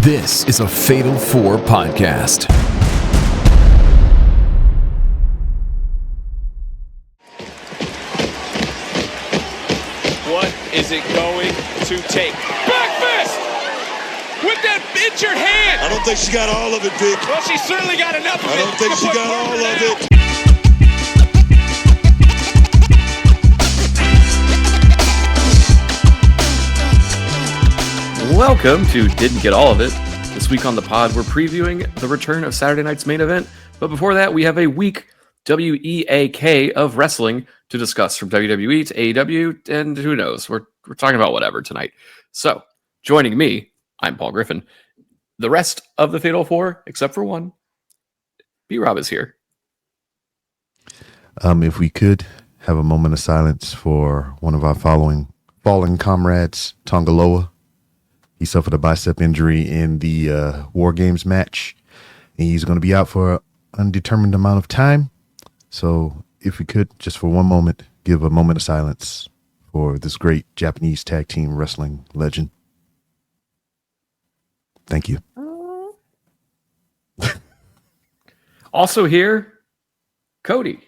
This is a Fatal 4 podcast. What is it going to take? Back fist! With that injured hand! I don't think she got all of it, Vic. Well, she certainly got enough of it. I don't think she got all of it. Welcome to Didn't Get All of It. This week on the pod, we're previewing the return of Saturday night's main event. But before that, we have a week WEAK of wrestling to discuss, from WWE to AEW, and who knows, we're talking about whatever tonight. So, joining me, I'm Paul Griffin. The rest of the Fatal Four, except for one, B-Rob is here. If we could have a moment of silence for one of our fallen comrades, Tongaloa. He suffered a bicep injury in the War Games match, and he's going to be out for an undetermined amount of time. So if we could, just for one moment, give a moment of silence for this great Japanese tag team wrestling legend. Thank you. Also here, Kody.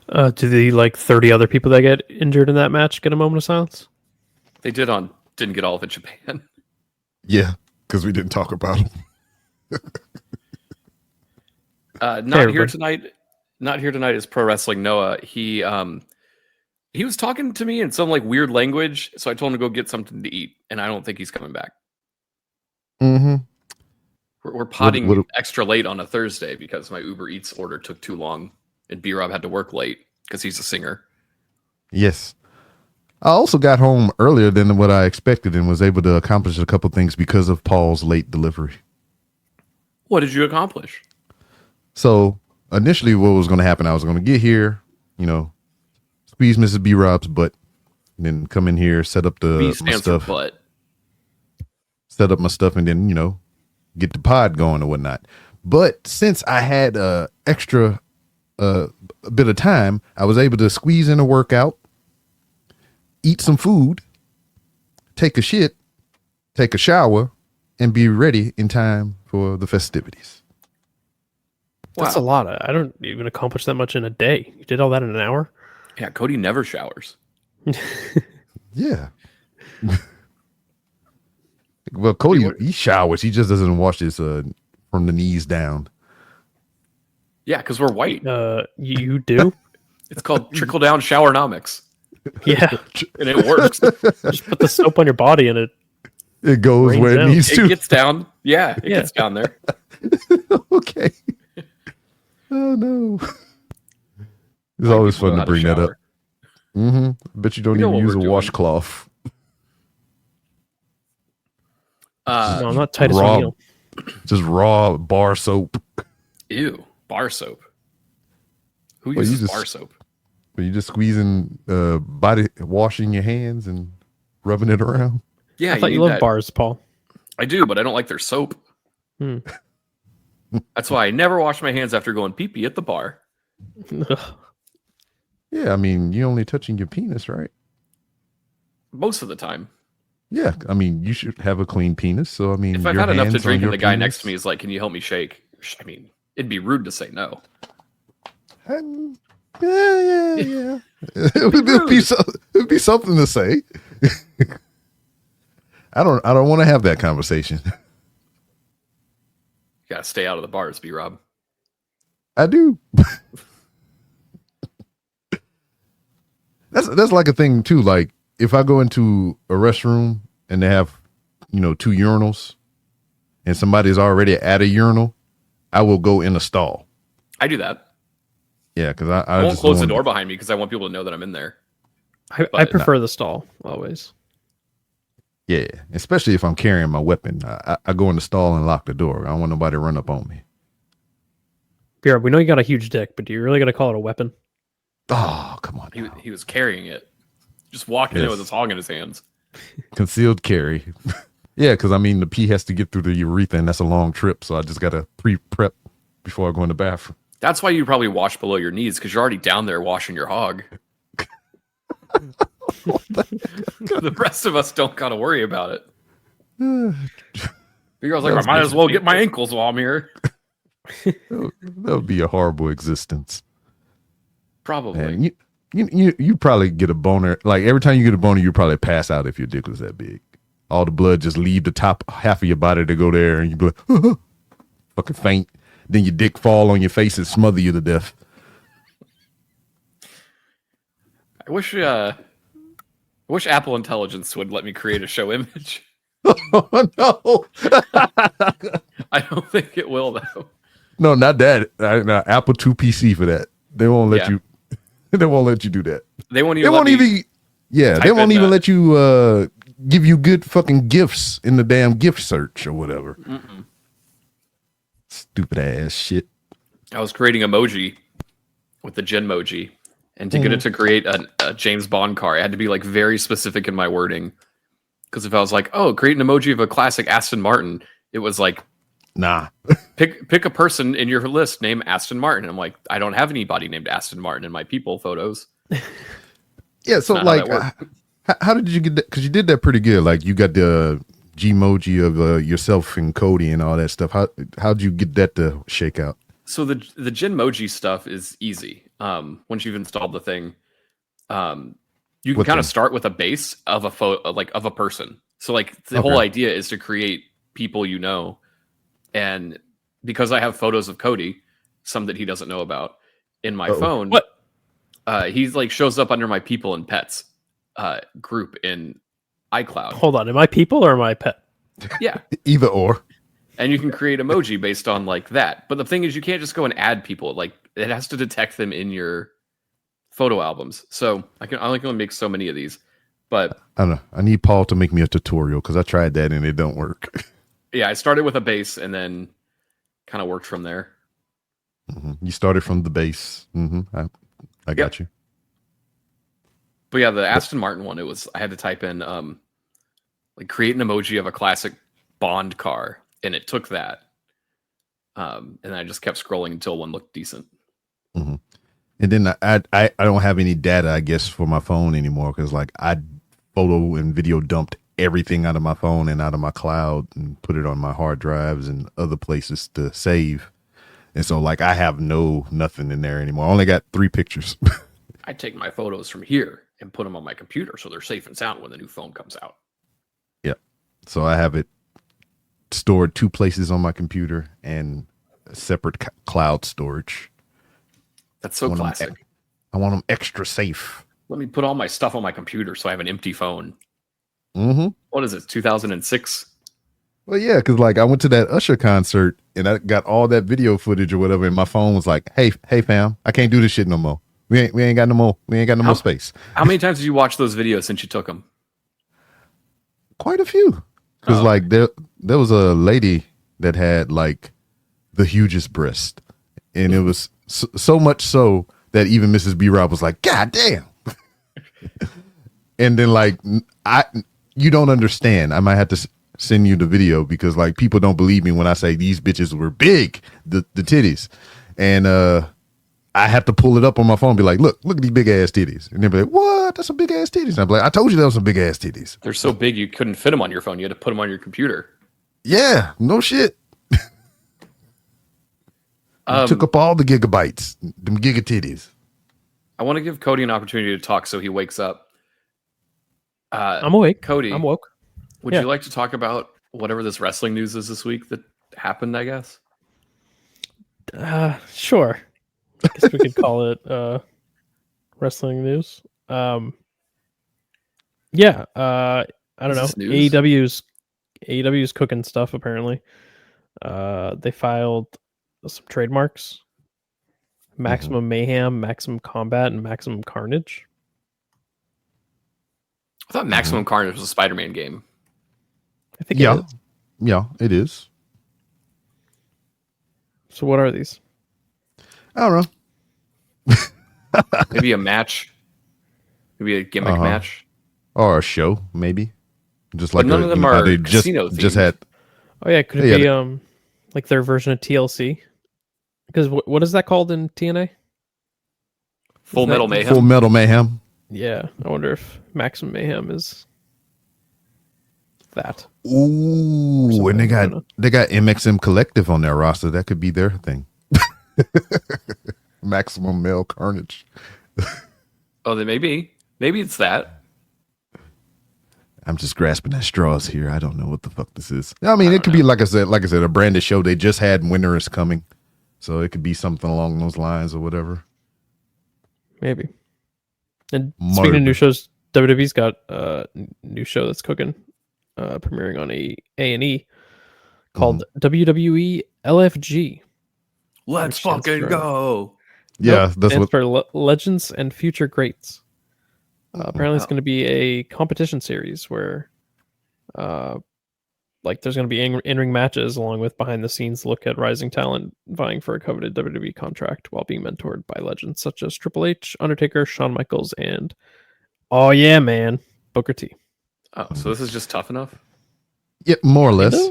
Do the 30 other people that get injured in that match get a moment of silence? They didn't get all of it, Japan. Yeah, because we didn't talk about him. Not here tonight is Pro Wrestling Noah. He was talking to me in some weird language, so I told him to go get something to eat, and I don't think he's coming back. Mm-hmm. We're potting extra late on a Thursday because my Uber Eats order took too long, and B-Rob had to work late because he's a singer. Yes. I also got home earlier than what I expected and was able to accomplish a couple things because of Paul's late delivery. What did you accomplish? So initially what was going to happen, I was going to get here, squeeze Mrs. B-Rob's butt, and then come in here, set up my stuff, set up my stuff, and then, get the pod going or whatnot. But since I had extra a bit of time, I was able to squeeze in a workout, eat some food, take a shit, take a shower, and be ready in time for the festivities. That's a lot. I don't even accomplish that much in a day. You did all that in an hour? Yeah, Kody never showers. Yeah. Well, Kody, he showers. He just doesn't wash his from the knees down. Yeah, because we're white. You do? It's called Trickle-down Soapanomics. Yeah. And it works. Just put the soap on your body and it goes where it needs to. It gets down. Yeah, it gets down there. Okay. Oh, no. It's always fun to bring that up. Mm-hmm. Bet you don't even use a washcloth. no, I'm not Titus O'Neil. Just raw bar soap. Ew, bar soap. Who uses bar soap? But you just squeezing body, washing your hands and rubbing it around. Yeah, I thought you love bars, Paul. I do, but I don't like their soap. That's why I never wash my hands after going pee-pee at the bar. Yeah, I mean, you're only touching your penis, right? Most of the time. Yeah, I mean, you should have a clean penis. So, I mean, if I've had enough to drink and the guy next to me is like, "Can you help me shake?" I mean, it'd be rude to say no. Yeah. It'd be something to say. I don't want to have that conversation. You gotta stay out of the bars, B-Rob. I do. That's like a thing too. Like if I go into a restroom and they have, 2 urinals and somebody's already at a urinal, I will go in a stall. I do that. Yeah, because I won't close the door behind me because I want people to know that I'm in there. I prefer the stall always. Yeah, especially if I'm carrying my weapon. I go in the stall and lock the door. I don't want nobody to run up on me. Pierre, we know you got a huge dick, but do you really got to call it a weapon? Oh, come on. He was carrying it. Just walking in with his hog in his hands. Concealed carry. Yeah, because, the pee has to get through the urethra, and that's a long trip, so I just got to pre-prep before I go in the bathroom. That's why you probably wash below your knees, because you're already down there washing your hog. The rest of us don't gotta worry about it. The girl's like, I might as well get my ankles while I'm here. That would be a horrible existence. Probably. Man, you probably get a boner. Like every time you get a boner, you probably pass out if your dick was that big. All the blood just leave the top half of your body to go there, and you be like, fucking faint. Then your dick fall on your face and smother you to death. I wish Apple Intelligence would let me create a show image. Oh no! I don't think it will though. No, not that. No, Apple 2 PC for that. They won't let you. They won't let you do that. They won't even. They won't even let you give you good fucking gifts in the damn gift search or whatever. Mm-mm. Stupid ass shit. I was creating emoji with the Genmoji, and to get it to create a James Bond car, I had to be like very specific in my wording. Because if I was like, oh, create an emoji of a classic Aston Martin, it was like, nah. pick a person in your list named Aston Martin. I'm like, I don't have anybody named Aston Martin in my people photos. Yeah, so like, how did you get that? Because you did that pretty good. Like, you got the Gmoji of yourself and Kody and all that stuff. How'd you get that to shake out? So the Genmoji stuff is easy. Once you've installed the thing, you can kind of start with a base of a photo, like of a person. So like the whole idea is to create people you know. And because I have photos of Kody, some that he doesn't know about, in my phone, he's like shows up under my people and pets group in iCloud. Hold on, am I people or am I pet? Yeah, either or. And you can create emoji based on like that. But the thing is, you can't just go and add people. Like it has to detect them in your photo albums. So I can only make so many of these. But I don't know. I need Paul to make me a tutorial because I tried that and it don't work. Yeah, I started with a base and then kind of worked from there. Mm-hmm. You started from the base. Mm-hmm. I got you. But yeah, the Aston Martin one, I had to type in like create an emoji of a classic Bond car, and it took that. And I just kept scrolling until one looked decent. Mm-hmm. And then I don't have any data, I guess, for my phone anymore because like I photo and video dumped everything out of my phone and out of my cloud and put it on my hard drives and other places to save. And so like I have nothing in there anymore. I only got 3 pictures. I take my photos from here and put them on my computer so they're safe and sound when the new phone comes out. Yeah. So I have it stored 2 places on my computer and a separate cloud storage. That's so classic. I want them extra safe. Let me put all my stuff on my computer so I have an empty phone. Mm-hmm. What is it, 2006? Well, yeah, because like I went to that Usher concert and I got all that video footage or whatever, and my phone was like, "Hey, fam, I can't do this shit no more. We ain't got no more space." How many times did you watch those videos since you took them? Quite a few. Because like there was a lady that had like the hugest breast, and it was so much so that even Mrs. B. Rob was like, "God damn!" And then like you don't understand. I might have to send you the video because like people don't believe me when I say these bitches were big, the titties, and I have to pull it up on my phone and be like, look at these big ass titties, and they'll be like, what? That's some big ass titties. And I'm like, I told you that was some big ass titties. They're so big you couldn't fit them on your phone. You had to put them on your computer. Yeah, no shit. Took up all the gigabytes, them giga titties. I want to give Kody an opportunity to talk so he wakes up. I'm awake. Kody, I'm woke. Would you like to talk about whatever this wrestling news is this week that happened, I guess? Sure. I guess we could call it wrestling news. I don't know. AEW's cooking stuff apparently. They filed some trademarks. Maximum Mayhem, Maximum Combat, and Maximum Carnage. I thought Maximum Carnage was a Spider-Man game. I think it is. Yeah, it is. So what are these? I don't know. Maybe a match. Maybe a gimmick match. Or a show, maybe. Just like none of them are they casino just had. Oh yeah, could it be like their version of TLC? Because what is that called in TNA? Full Metal Mayhem. Full Metal Mayhem. Yeah, I wonder if Maximum Mayhem is. that. Ooh, and they got MXM Collective on their roster. That could be their thing. Maximum Male Carnage. Oh, they may be. Maybe it's that. I'm just grasping at straws here. I don't know what the fuck this is. I mean, it could be like I said, a branded show. They just had Winter is Coming, so it could be something along those lines or whatever. Maybe. And speaking of new shows, WWE's got a new show that's cooking, premiering on A&E called WWE LFG. Let's fucking go. Yeah, that's what for Legends and Future Greats. Apparently, it's going to be a competition series where, there's going to be in-ring matches along with behind-the-scenes look at rising talent vying for a coveted WWE contract while being mentored by legends such as Triple H, Undertaker, Shawn Michaels, and oh yeah, man, Booker T. Oh, so this is just tough enough? Yeah, more or less.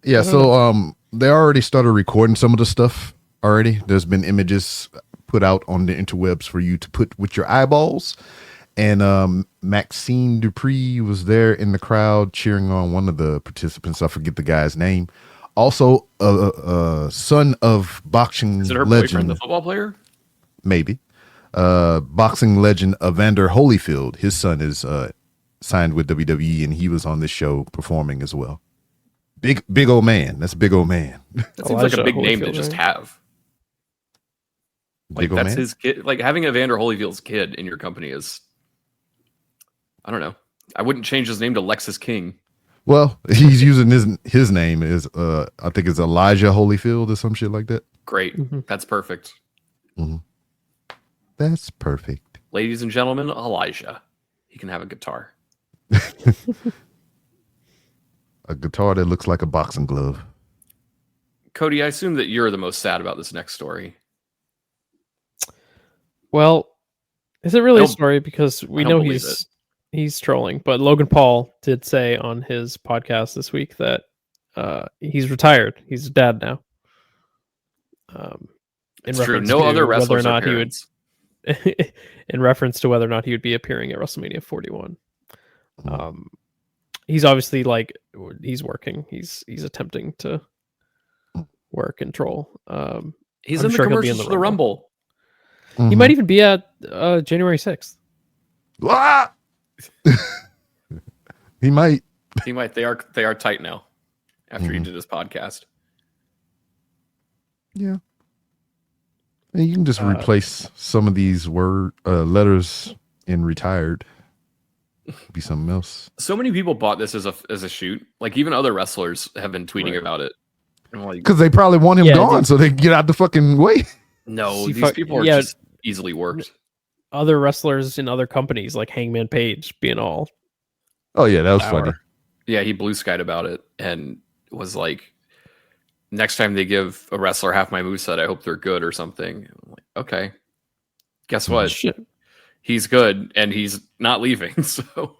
Yeah, so they already started recording some of the stuff already. There's been images put out on the interwebs for you to put with your eyeballs. And Maxine Dupree was there in the crowd cheering on one of the participants. I forget the guy's name. Also, son of boxing Is it her legend, boyfriend, the football player? Maybe. Boxing legend Evander Holyfield. His son is signed with WWE, and he was on this show performing as well. Big old man. That's a big old man. That seems like a big name to just have. Like, that's his kid. Like, having Evander Holyfield's kid in your company is, I don't know. I wouldn't change his name to Lexus King. Well, he's using his name is I think it's Elijah Holyfield or some shit like that. Great. That's perfect. That's perfect. Ladies and gentlemen, Elijah. He can have a guitar. A guitar that looks like a boxing glove. Kody, I assume that you're the most sad about this next story. Well, is it really a story? Because we know he's trolling, but Logan Paul did say on his podcast this week that he's retired. He's a dad now. It's true. No other wrestlers are parents. In reference to whether or not he would be appearing at WrestleMania 41. He's obviously he's working. He's attempting to work and troll. He's in the commercials for the Rumble. He might even be at January 6th. He might. He might. They are tight now after he did his podcast. Yeah. And you can just replace some of these letters in retired. Be something else. So many people bought this as a shoot. Like, even other wrestlers have been tweeting about it. Because they probably want him gone so they can get out the fucking way. No, these people are just easily worked. Other wrestlers in other companies, like Hangman Page, being all... Oh, yeah, that was funny. Yeah, he blue skied about it and was like, next time they give a wrestler half my moveset, I hope they're good or something. I'm like, okay. Guess what? Shit. He's good and he's not leaving, so...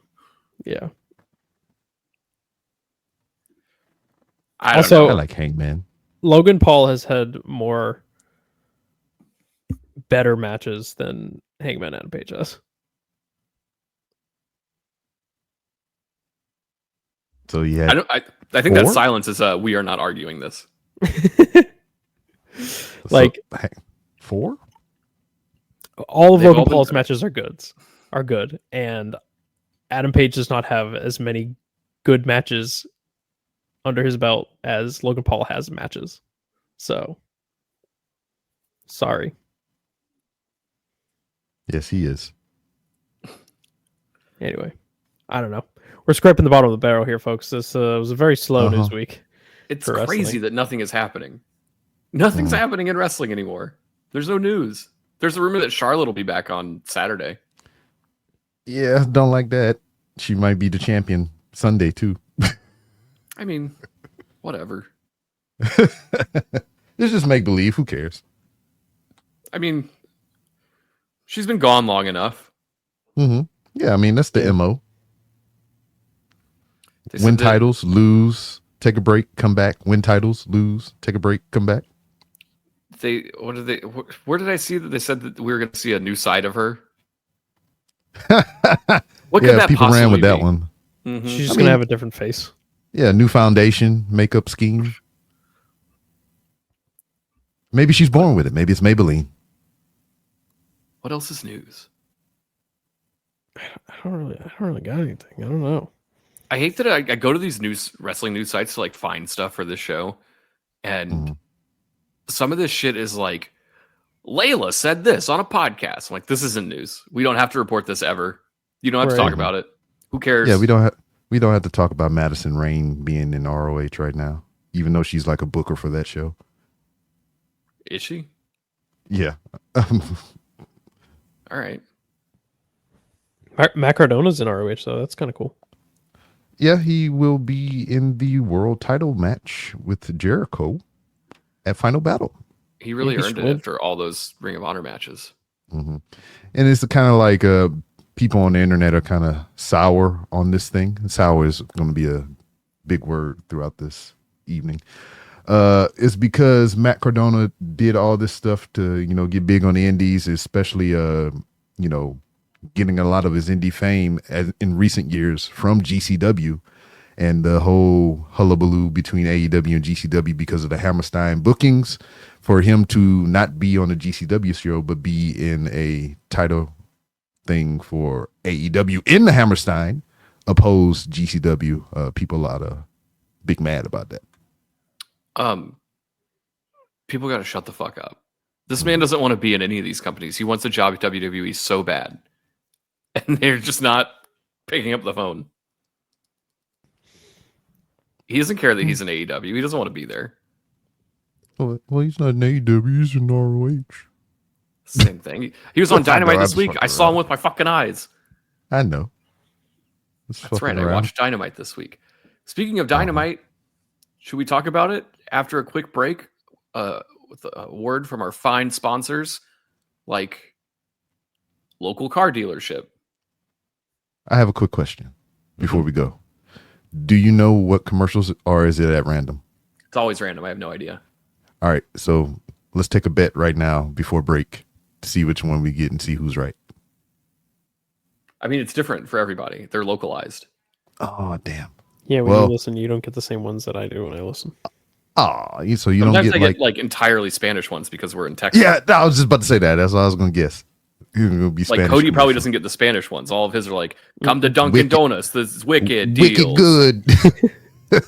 Yeah. I like Hangman. Logan Paul has had more better matches than Hangman Adam Page has. So yeah, I think that silence is we are not arguing this. Like 4. All of Logan Paul's matches are good, and Adam Page does not have as many good matches under his belt as Logan Paul has matches. So, sorry. Yes, he is. Anyway, I don't know. We're scraping the bottom of the barrel here, folks. This was a very slow news week. It's crazy that nothing is happening. Nothing's happening in wrestling anymore. There's no news. There's a rumor that Charlotte will be back on Saturday. Yeah, don't like that. She might be the champion Sunday, too. I mean, whatever. It's just make-believe. Who cares? I mean, she's been gone long enough. Yeah, I mean, that's the MO. Win titles, lose, take a break, come back. Win titles, lose, take a break, come back. Where did I see that they said that we were going to see a new side of her? What could that people ran with that one. She's just gonna have a different face. Yeah, new foundation, makeup scheme. Maybe she's born with it. Maybe it's Maybelline. What else is news? I don't really got anything. I don't know. I hate that I go to these wrestling news sites to like find stuff for this show, and some of this shit is like, Layla said this on a podcast. I'm like, this isn't news. We don't have to report this ever. You don't have to talk about it. Who cares? Yeah, we don't have to talk about Madison Rain being in ROH right now, even though she's like a booker for that show. Is she? Yeah. All right. Matt Cardona's in ROH, so that's kind of cool. Yeah, he will be in the world title match with Jericho at Final Battle. He really earned it after all those Ring of Honor matches. Mm-hmm. And it's kind of like people on the internet are kind of sour on this thing. Sour is going to be a big word throughout this evening. It's because Matt Cardona did all this stuff to, get big on the indies, especially, getting a lot of his indie fame in recent years from GCW and the whole hullabaloo between AEW and GCW because of the Hammerstein bookings for him to not be on the GCW show, but be in a title thing for AEW in the Hammerstein, opposed GCW. People are big mad about that. People got to shut the fuck up. This man doesn't want to be in any of these companies. He wants a job at WWE so bad, and they're just not picking up the phone. He doesn't care that he's in AEW. He doesn't want to be there. Well, he's not in AEW. He's in ROH. Same thing. He was on Dynamite this week. I saw him with my fucking eyes. I know. That's right. I watched Dynamite this week. Speaking of Dynamite, should we talk about it after a quick break with a word from our fine sponsors, like local car dealership? I have a quick question before we go. Do you know what commercials, or is it at random? It's always random. I have no idea. All right. So let's take a bet right now before break to see which one we get and see who's right. I mean, it's different for everybody. They're localized. Oh, damn. Yeah, when you listen, you don't get the same ones that I do when I listen. Oh, so you Sometimes don't get I get like entirely Spanish ones because we're in Texas. Yeah, I was just about to say that. That's what I was going to guess. You're going to be like Spanish Kody probably doesn't get the Spanish ones. All of his are like, come to Dunkin' Donuts. This is wicked deals. Wicked good.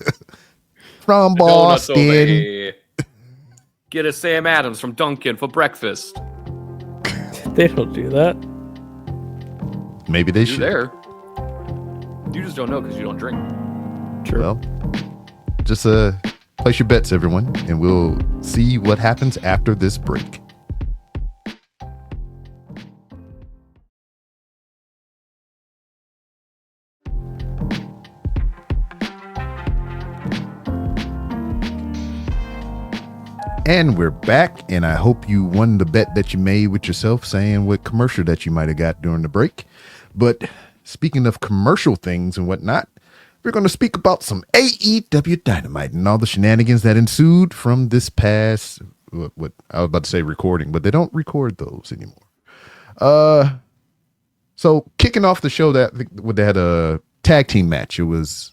From Boston. Get a Sam Adams from Dunkin' for breakfast. They don't do that. Maybe they should. There. You just don't know because you don't drink. True. Well, just place your bets, everyone, and we'll see what happens after this break. And we're back, and I hope you won the bet that you made with yourself, saying what commercial that you might have got during the break. But speaking of commercial things and whatnot, we're going to speak about some AEW Dynamite and all the shenanigans that ensued from this past, what I was about to say recording, but they don't record those anymore. So kicking off the show, they had a tag team match. It was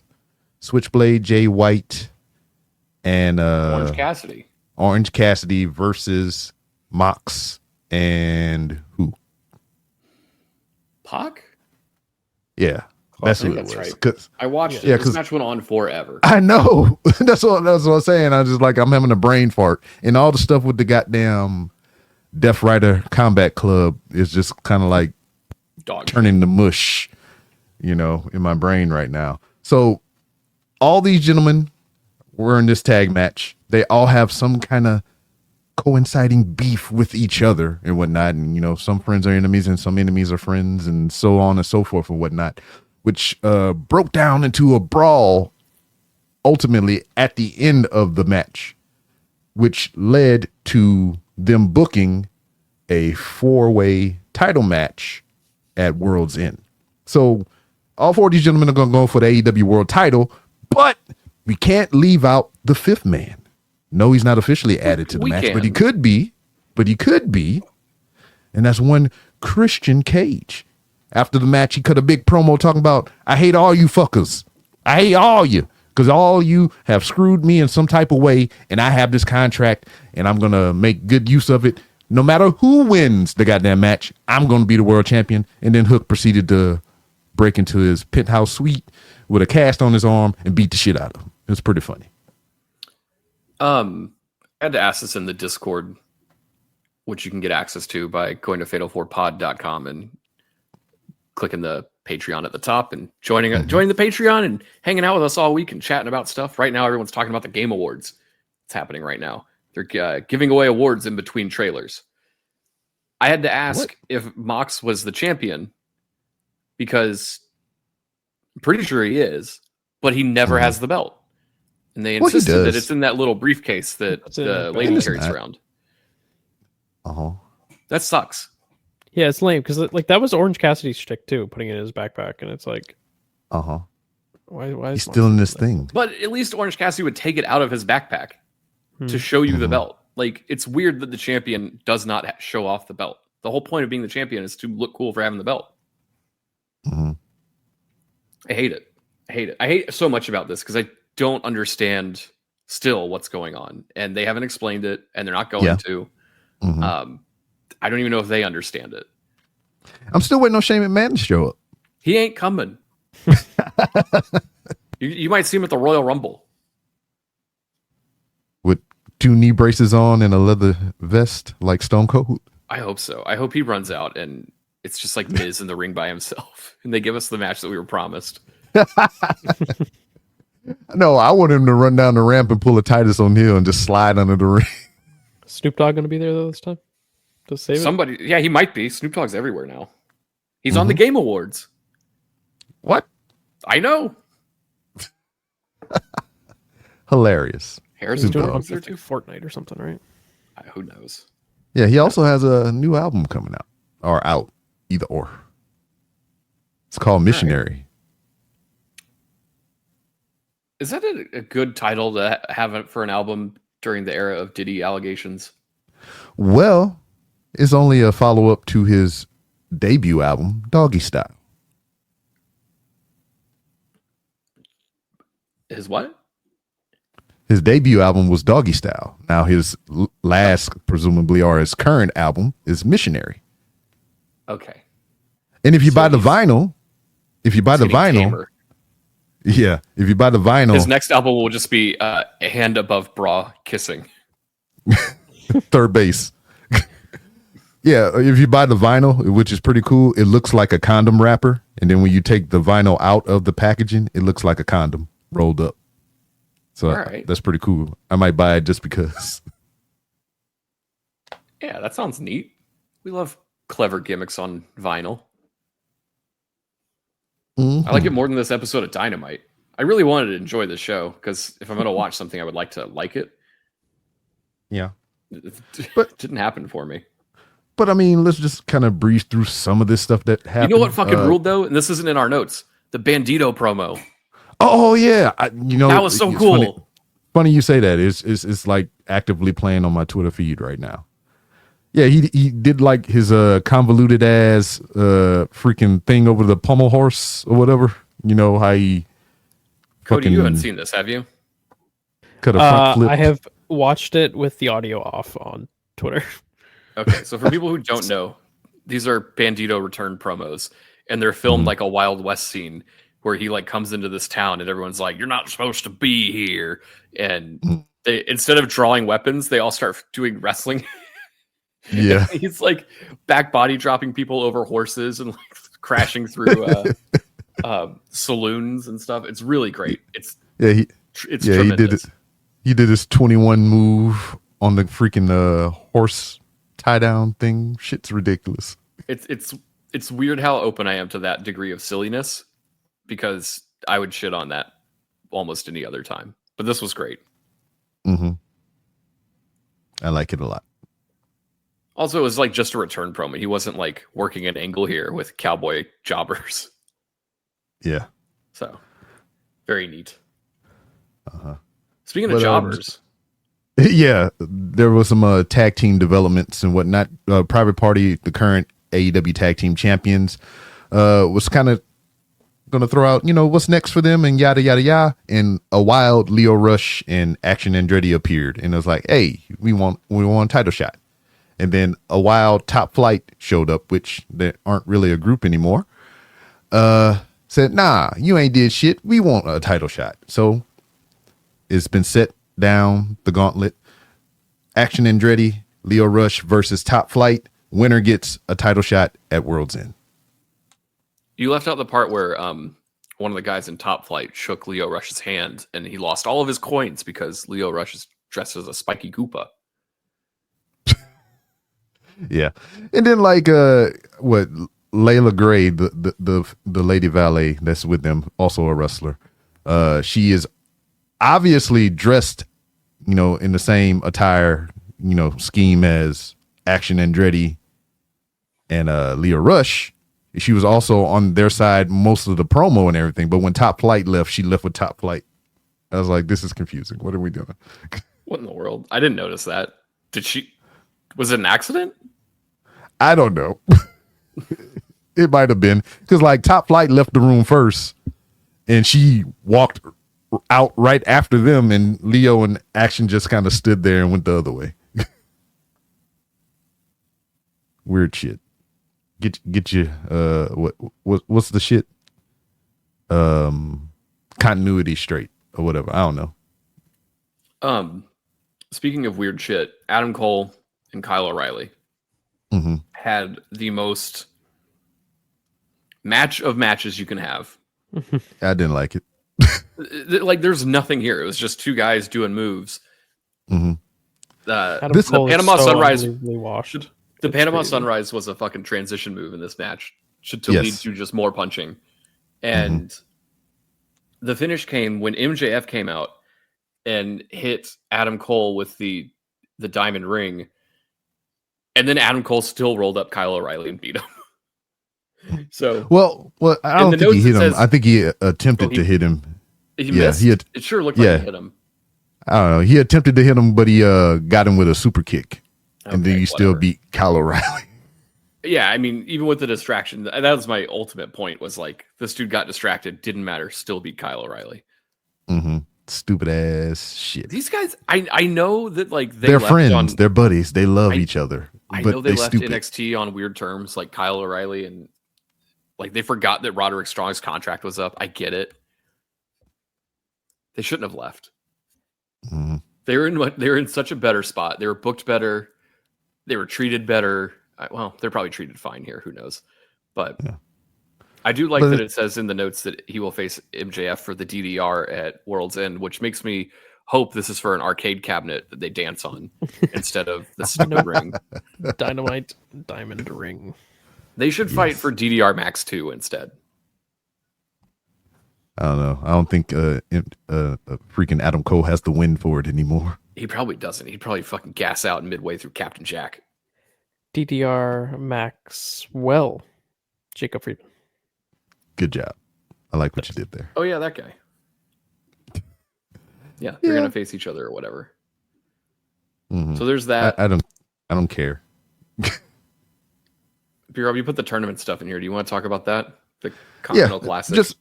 Switchblade, Jay White, and Orange Cassidy versus Mox and who? Pac? Yeah, that's who it was. Right. I watched it. This match went on forever. I know. That's what I'm saying. I was just like, I'm having a brain fart. And all the stuff with the goddamn Death Rider Combat Club is just kind of like turning to mush, in my brain right now. So all these gentlemen were in this tag match. They all have some kind of coinciding beef with each other and whatnot. And, some friends are enemies and some enemies are friends and so on and so forth and whatnot, which broke down into a brawl ultimately at the end of the match, which led to them booking a 4-way title match at World's End. So all 4 of these gentlemen are going to go for the AEW World title, but we can't leave out the 5th man. No, he's not officially added to the match, but he could be. And that's one Christian Cage. After the match, he cut a big promo talking about, I hate all you fuckers. I hate all you. Because all you have screwed me in some type of way, and I have this contract, and I'm going to make good use of it. No matter who wins the goddamn match, I'm going to be the world champion. And then Hook proceeded to break into his penthouse suite with a cast on his arm and beat the shit out of him. It was pretty funny. I had to ask this in the Discord, which you can get access to by going to fatal4pod.com and clicking the Patreon at the top and joining the Patreon and hanging out with us all week and chatting about stuff. Right now, everyone's talking about the Game Awards. It's happening right now. They're giving away awards in between trailers. I had to ask if Mox was the champion because I'm pretty sure he is, but he never has the belt. And they insisted that it's in that little briefcase that the lady carries around. That sucks. Yeah, it's lame because like that was Orange Cassidy's shtick too, putting it in his backpack, and it's like, why he's still in this thing? But at least Orange Cassidy would take it out of his backpack to show you the belt. Like, it's weird that the champion does not show off the belt. The whole point of being the champion is to look cool for having the belt. I hate it. I hate so much about this because I don't understand still what's going on, and they haven't explained it, and they're not going to. I don't even know if they understand it. I'm still waiting on Shane McMahon to show up. He ain't coming. you might see him at the Royal Rumble with 2 knee braces on and a leather vest like Stone Cold. I hope so. I hope he runs out and it's just like Miz in the ring by himself, and they give us the match that we were promised. No, I want him to run down the ramp and pull a Titus O'Neil and just slide under the ring. Snoop Dogg going to be there though this time to save somebody? Yeah, he might be. Snoop Dogg's everywhere now. He's on the Game Awards. What? I know. Hilarious. Harrison Dogg's there too. Fortnite or something, right? Who knows? Yeah, he also has a new album coming out. Or out. Either or. It's called Missionary. Right. Is that a good title to have for an album during the era of Diddy allegations? Well, it's only a follow-up to his debut album, Doggy Style. His what? His debut album was Doggy Style. Now his last, presumably, or his current album is Missionary. Okay. And if you buy the vinyl, if you buy the vinyl, his next album will just be a hand above bra kissing. Third base. Yeah, if you buy the vinyl, which is pretty cool, it looks like a condom wrapper. And then when you take the vinyl out of the packaging, it looks like a condom rolled up. So that's pretty cool. I might buy it just because. Yeah, that sounds neat. We love clever gimmicks on vinyl. I like it more than this episode of Dynamite. I really wanted to enjoy the show because if I'm going to watch something, I would like to like it. Yeah. But it didn't happen for me. But I mean, let's just kind of breeze through some of this stuff that happened. You know what fucking ruled though? And this isn't in our notes. The Bandito promo. Oh yeah. That was so cool. Funny you say that. It's like actively playing on my Twitter feed right now. Yeah, he did like his convoluted ass freaking thing over the pommel horse or whatever. You know how he. Kody, you haven't seen this, have you? Cut a front flip. I have watched it with the audio off on Twitter. Okay, so for people who don't know, these are Bandito return promos, and they're filmed like a Wild West scene where he like comes into this town and everyone's like, "You're not supposed to be here," and they instead of drawing weapons, they all start doing wrestling. Yeah, he's like back body dropping people over horses and like crashing through saloons and stuff. It's really great. It's tremendous. He did his 21 move on the freaking horse tie down thing. Shit's ridiculous. It's weird how open I am to that degree of silliness because I would shit on that almost any other time. But this was great. I like it a lot. Also, it was like just a return promo. He wasn't like working an angle here with cowboy jobbers. Yeah. So, very neat. Speaking of jobbers. Yeah, there was some tag team developments and whatnot. Private Party, the current AEW tag team champions, was kind of going to throw out, what's next for them and yada, yada, yada. And a wild Lio Rush and Action Andretti appeared. And it was like, hey, we want a title shot. And then a wild Top Flight showed up, which they aren't really a group anymore. Said, nah, you ain't did shit. We want a title shot. So it's been set down, the gauntlet. Action Andretti, Lio Rush versus Top Flight. Winner gets a title shot at World's End. You left out the part where one of the guys in Top Flight shook Lio Rush's hand and he lost all of his coins because Lio Rush is dressed as a spiky Koopa. Yeah. And then Layla Gray, the lady valet that's with them, also a wrestler. She is obviously dressed, in the same attire, scheme as Action Andretti and Lio Rush. She was also on their side most of the promo and everything, but when Top Flight left, she left with Top Flight. I was like, this is confusing. What are we doing? What in the world? I didn't notice that. Was it an accident? I don't know. It might have been because Top Flight left the room first and she walked out right after them, and Leo and Action just kind of stood there and went the other way. Weird shit. Get you what's the shit? Continuity straight or whatever. I don't know. Speaking of weird shit, Adam Cole and Kyle O'Reilly had the most match of matches you can have. I didn't like it. There's nothing here. It was just two guys doing moves. Adam The Cole Panama is so Sunrise unbelievably washed. The It's Panama crazy. Sunrise was a fucking transition move in this match to Yes. lead to just more punching. And the finish came when MJF came out and hit Adam Cole with the diamond ring. And then Adam Cole still rolled up Kyle O'Reilly and beat him. So Well, I don't In the think he notes hit it him. says- I think he attempted to hit him. he Yeah, missed. he had- It sure looked like yeah. he hit him. I don't know. He attempted to hit him, but he got him with a super kick. And then Okay, you still whatever. beat Kyle O'Reilly. Yeah, I mean, even with the distraction, that was my ultimate point, was this dude got distracted, didn't matter, still beat Kyle O'Reilly. Stupid ass shit. These guys, I know that They're left friends. on- They're buddies. They love I- each other. I but know they left stupid. NXT on weird terms, like Kyle O'Reilly, and they forgot that Roderick Strong's contract was up. I get it. They shouldn't have left. They were in such a better spot. They were booked better. They were treated better. Well, they're probably treated fine here. Who knows? But I do like that it says in the notes that he will face MJF for the DDR at World's End, which makes me hope this is for an arcade cabinet that they dance on instead of the stupid ring. Dynamite diamond ring. They should fight for DDR Max 2 instead. I don't know. I don't think freaking Adam Cole has the win for it anymore. He probably doesn't. He'd probably fucking gas out midway through Captain Jack. DDR Maxwell. Jacob Friedman. Good job. I like what you did there. Oh yeah, that guy. Yeah, they're gonna face each other or whatever. So there's that. I don't care. B-Rob, you put the tournament stuff in here. Do you want to talk about that? The Continental Classic. Just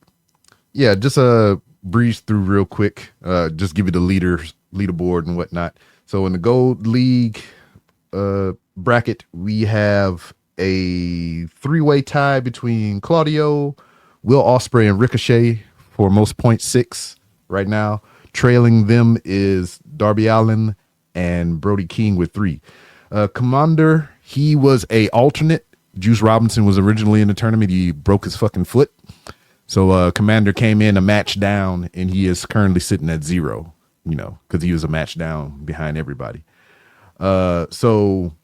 breeze through real quick. Just give you the leaderboard and whatnot. So in the Gold League bracket, we have a 3-way tie between Claudio, Will Ospreay, and Ricochet for most 0.6 right now. Trailing them is Darby Allin and Brody King with 3. Commander, he was a alternate. Juice Robinson was originally in the tournament. He broke his fucking foot. So Commander came in a match down, and he is currently sitting at 0, because he was a match down behind everybody. So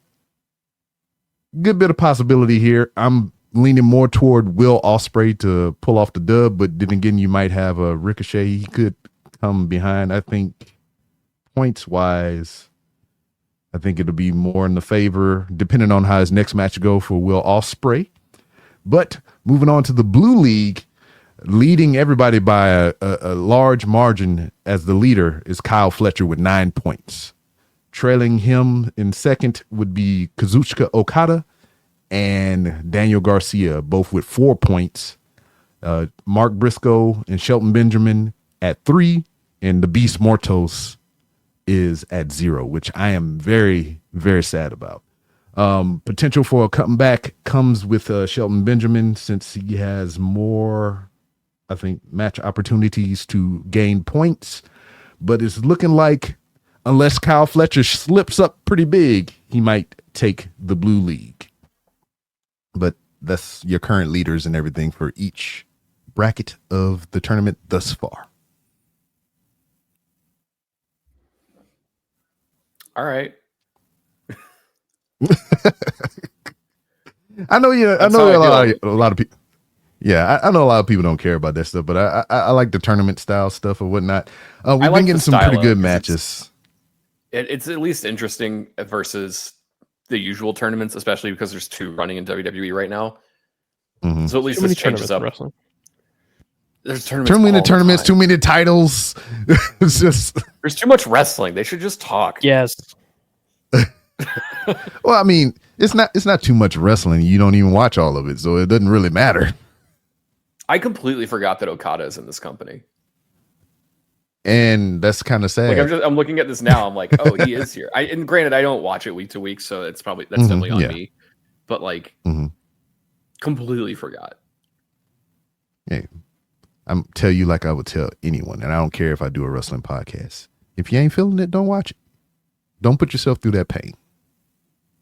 good bit of possibility here. I'm leaning more toward Will Ospreay to pull off the dub, but then again, you might have a Ricochet. He could come behind. I think points wise, I think it'll be more in the favor, depending on how his next match go, for Will Ospreay. But moving on to the Blue League, leading everybody by a large margin as the leader is Kyle Fletcher with 9 points. Trailing him in second would be Kazuchika Okada and Daniel Garcia, both with 4 points. Mark Briscoe and Shelton Benjamin at 3, and the Beast Mortos is at 0, which I am very, very sad about. Potential for a comeback comes with Shelton Benjamin, since he has more, I think, match opportunities to gain points, but it's looking like unless Kyle Fletcher slips up pretty big, he might take the Blue League. But that's your current leaders and everything for each bracket of the tournament thus far. All right. I know a lot of people. Yeah, I know a lot of people don't care about that stuff, but I like the tournament style stuff or whatnot. We've been getting some pretty good matches. It's at least interesting versus the usual tournaments, especially because there's 2 running in WWE right now. Mm-hmm. So at least this changes up. There's tournaments. Too many tournaments, too many titles. It's just there's too much wrestling. They should just talk. Yes. Well, I mean, it's not too much wrestling. You don't even watch all of it, so it doesn't really matter. I completely forgot that Okada is in this company. And that's kind of sad. Like I'm looking at this now. I'm like, oh, he is here. And granted, I don't watch it week to week, so that's definitely on me. But like, completely forgot. Hey, I'm tell you like I would tell anyone, and I don't care if I do a wrestling podcast. If you ain't feeling it, don't watch it. Don't put yourself through that pain.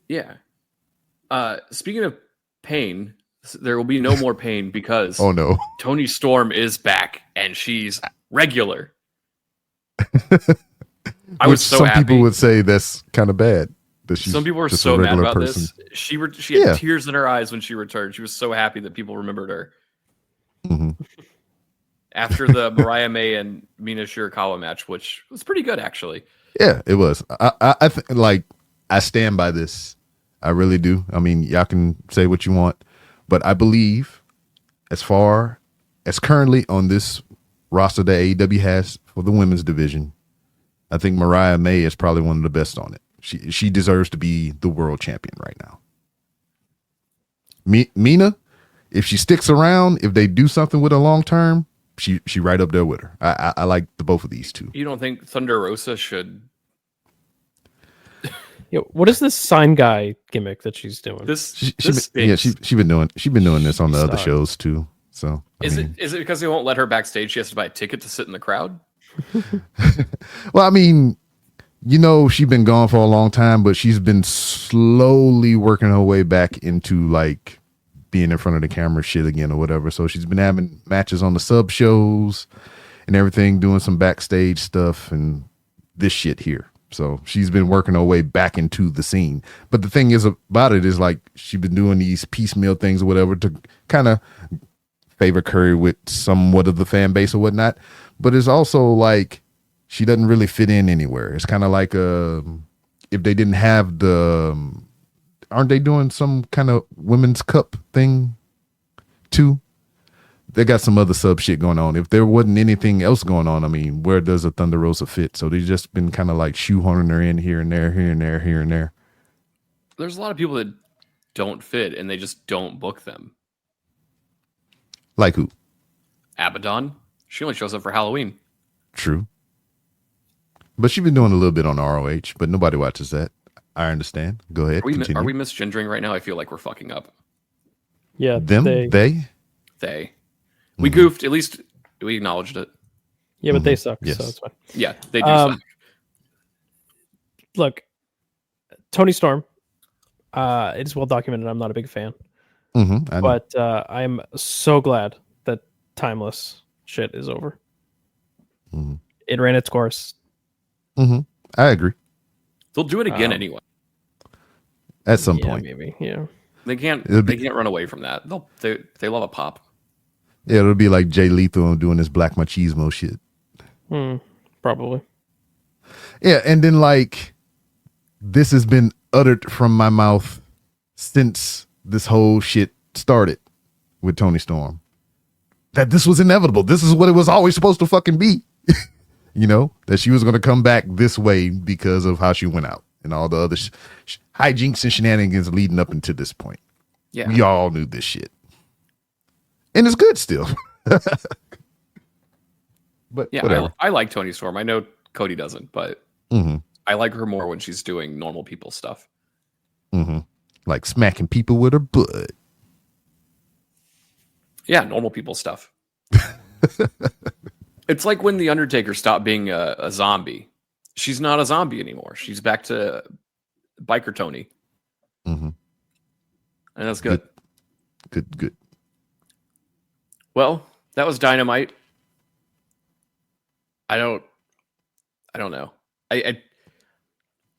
Yeah. Speaking of pain, there will be no more pain because oh no, Toni Storm is back and she's regular. I was so happy. Some people would say that's kind of bad. Some people were so mad about this. She had tears in her eyes when she returned. She was so happy that people remembered her. Mm-hmm. After the Mariah May and Mina Shirakawa match, which was pretty good actually. Yeah, it was. I stand by this. I really do. I mean, y'all can say what you want, but I believe as far as currently on this roster that AEW has for the women's division, I think Mariah May is probably one of the best on it. She deserves to be the world champion right now. Mina, if she sticks around, if they do something with her long term, she right up there with her. I like the both of these two. You don't think Thunder Rosa should? Yo, what is this sign guy gimmick that she's doing? She's been doing this on the other shows too. So is it because they won't let her backstage? She has to buy a ticket to sit in the crowd. Well, I mean, she's been gone for a long time, but she's been slowly working her way back into like being in front of the camera shit again or whatever. So she's been having matches on the sub shows and everything, doing some backstage stuff and this shit here. So she's been working her way back into the scene. But the thing is about it is like she's been doing these piecemeal things or whatever to kind of favor Curry with somewhat of the fan base or whatnot. But it's also like she doesn't really fit in anywhere. It's kind of like if they didn't have aren't they doing some kind of women's cup thing too? They got some other sub shit going on. If there wasn't anything else going on, I mean, where does a Thunder Rosa fit? So they've just been kind of like shoehorning her in here and there, here and there, here and there. There's a lot of people that don't fit and they just don't book them. Like who? Abaddon. She only shows up for Halloween. True. But she's been doing a little bit on ROH, but nobody watches that. I understand. Go ahead. Are we misgendering right now? I feel like we're fucking up. Yeah. They. We goofed. At least we acknowledged it. Yeah, but they suck, yes. so it's fine. Yeah, they do suck. Look, Toni Storm, it is well documented. I'm not a big fan. But I'm so glad that Timeless shit is over. It ran its course. I agree. They'll do it again anyway. At some point. Maybe, yeah. They can't run away from that. They love a pop. Yeah, it'll be like Jay Lethal doing this Black Machismo shit. Probably. Yeah, and then like this has been uttered from my mouth since this whole shit started with Toni Storm. That this was inevitable. This is what it was always supposed to fucking be. That she was going to come back this way because of how she went out and all the other hijinks and shenanigans leading up into this point. Yeah. We all knew this shit. And it's good still. But yeah, whatever. I like Toni Storm. I know Kody doesn't, but I like her more when she's doing normal people stuff. Like smacking people with her butt. Yeah, normal people stuff. It's like when The Undertaker stopped being a zombie. She's not a zombie anymore. She's back to Biker Tony. And that's good. Good. Well, that was Dynamite. I don't know.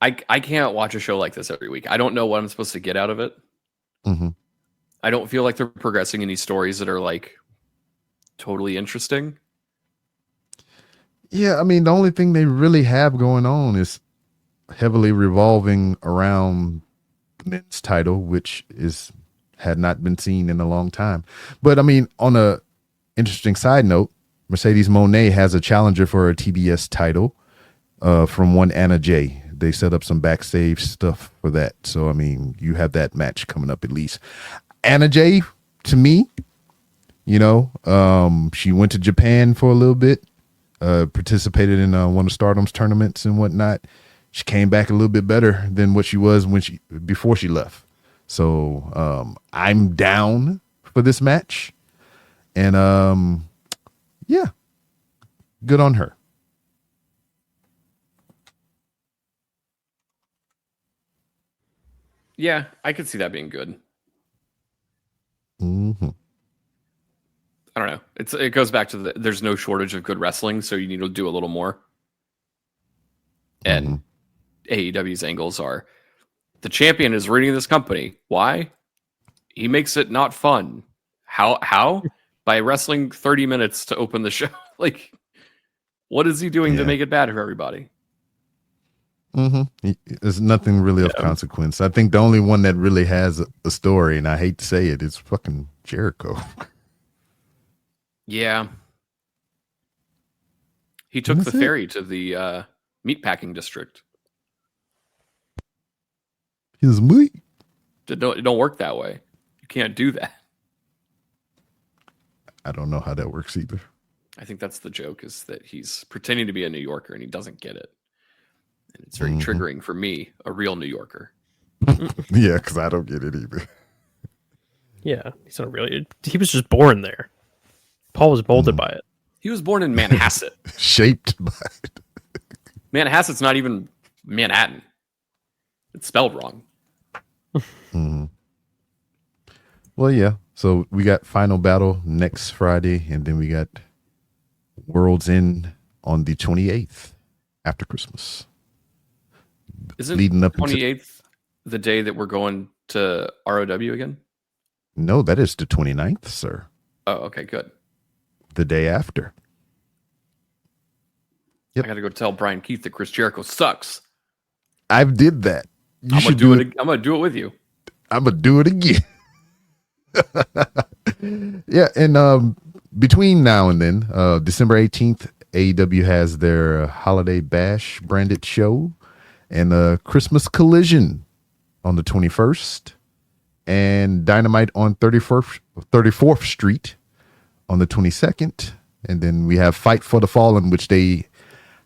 I can't watch a show like this every week. I don't know what I'm supposed to get out of it. I don't feel like they're progressing any stories that are like totally interesting. Yeah, I mean, the only thing they really have going on is heavily revolving around the men's title, which had not been seen in a long time. But I mean, on a interesting side note, Mercedes Moné has a challenger for a TBS title from one Anna Jay. They set up some backstage stuff for that. So, I mean, you have that match coming up at least. Anna Jay, to me, she went to Japan for a little bit, participated in one of Stardom's tournaments and whatnot. She came back a little bit better than what she was before she left. So I'm down for this match. And yeah, good on her. Yeah, I could see that being good. I don't know. It goes back to there's no shortage of good wrestling, so you need to do a little more. And AEW's angles are the champion is running this company. Why? He makes it not fun. How? By wrestling 30 minutes to open the show. Like, what is he doing to make it bad for everybody? There's nothing really of consequence. I think the only one that really has a story, and I hate to say it, is fucking Jericho. Yeah. He took the ferry to the meatpacking district. His meat. It don't work that way. You can't do that. I don't know how that works either. I think that's the joke, is that he's pretending to be a New Yorker and he doesn't get it. And it's very triggering for me, a real New Yorker. Yeah, because I don't get it either. Yeah, he's not really. He was just born there. Paul was molded by it. He was born in Manhasset. Shaped by it. Manhasset's not even Manhattan. It's spelled wrong. Well, yeah. So we got Final Battle next Friday, and then we got World's End on the 28th after Christmas. Isn't leading up 28th the day that we're going to ROW again? No, that is the 29th, sir. Oh, okay, good. The day after. Yep. I got to go tell Brian Keith that Chris Jericho sucks. I did that. I'm gonna do it. I'm gonna do it with you. I'm gonna do it again. Yeah, and between now and then, December 18th, AEW has their Holiday Bash branded show, and Christmas Collision on the 21st, and Dynamite on 34th Street on the 22nd, and then we have Fight for the Fallen, which they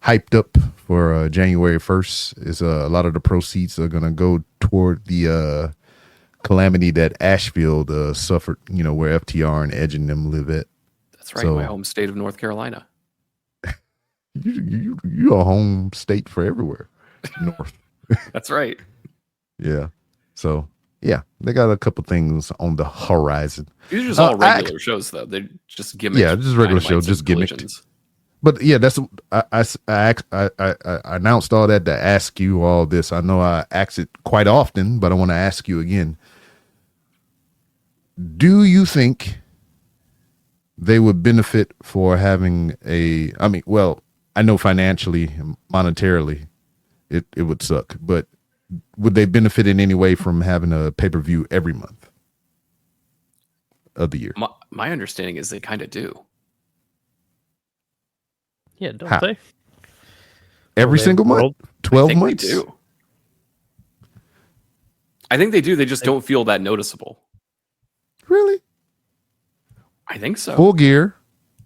hyped up for January 1st. Is a lot of the proceeds are gonna go toward the calamity that Ashfield suffered, where FTR and Edge and them live at. That's right, my home state of North Carolina. You're a home state for everywhere. North. That's right. Yeah. So, yeah, they got a couple things on the horizon. These are just all regular shows, though. They just gimmicks. Yeah, just regular show, just gimmicked. But yeah, that's I announced all that to ask you all this. I know I ask it quite often, but I want to ask you again. Do you think they would benefit for having I know financially, monetarily, it would suck, but would they benefit in any way from having a pay-per-view every month of the year? My understanding is they kind of do. Yeah, don't they? Every single month? 12 months? They do. I think they do. They just don't feel that noticeable. Really? I think so. Full Gear,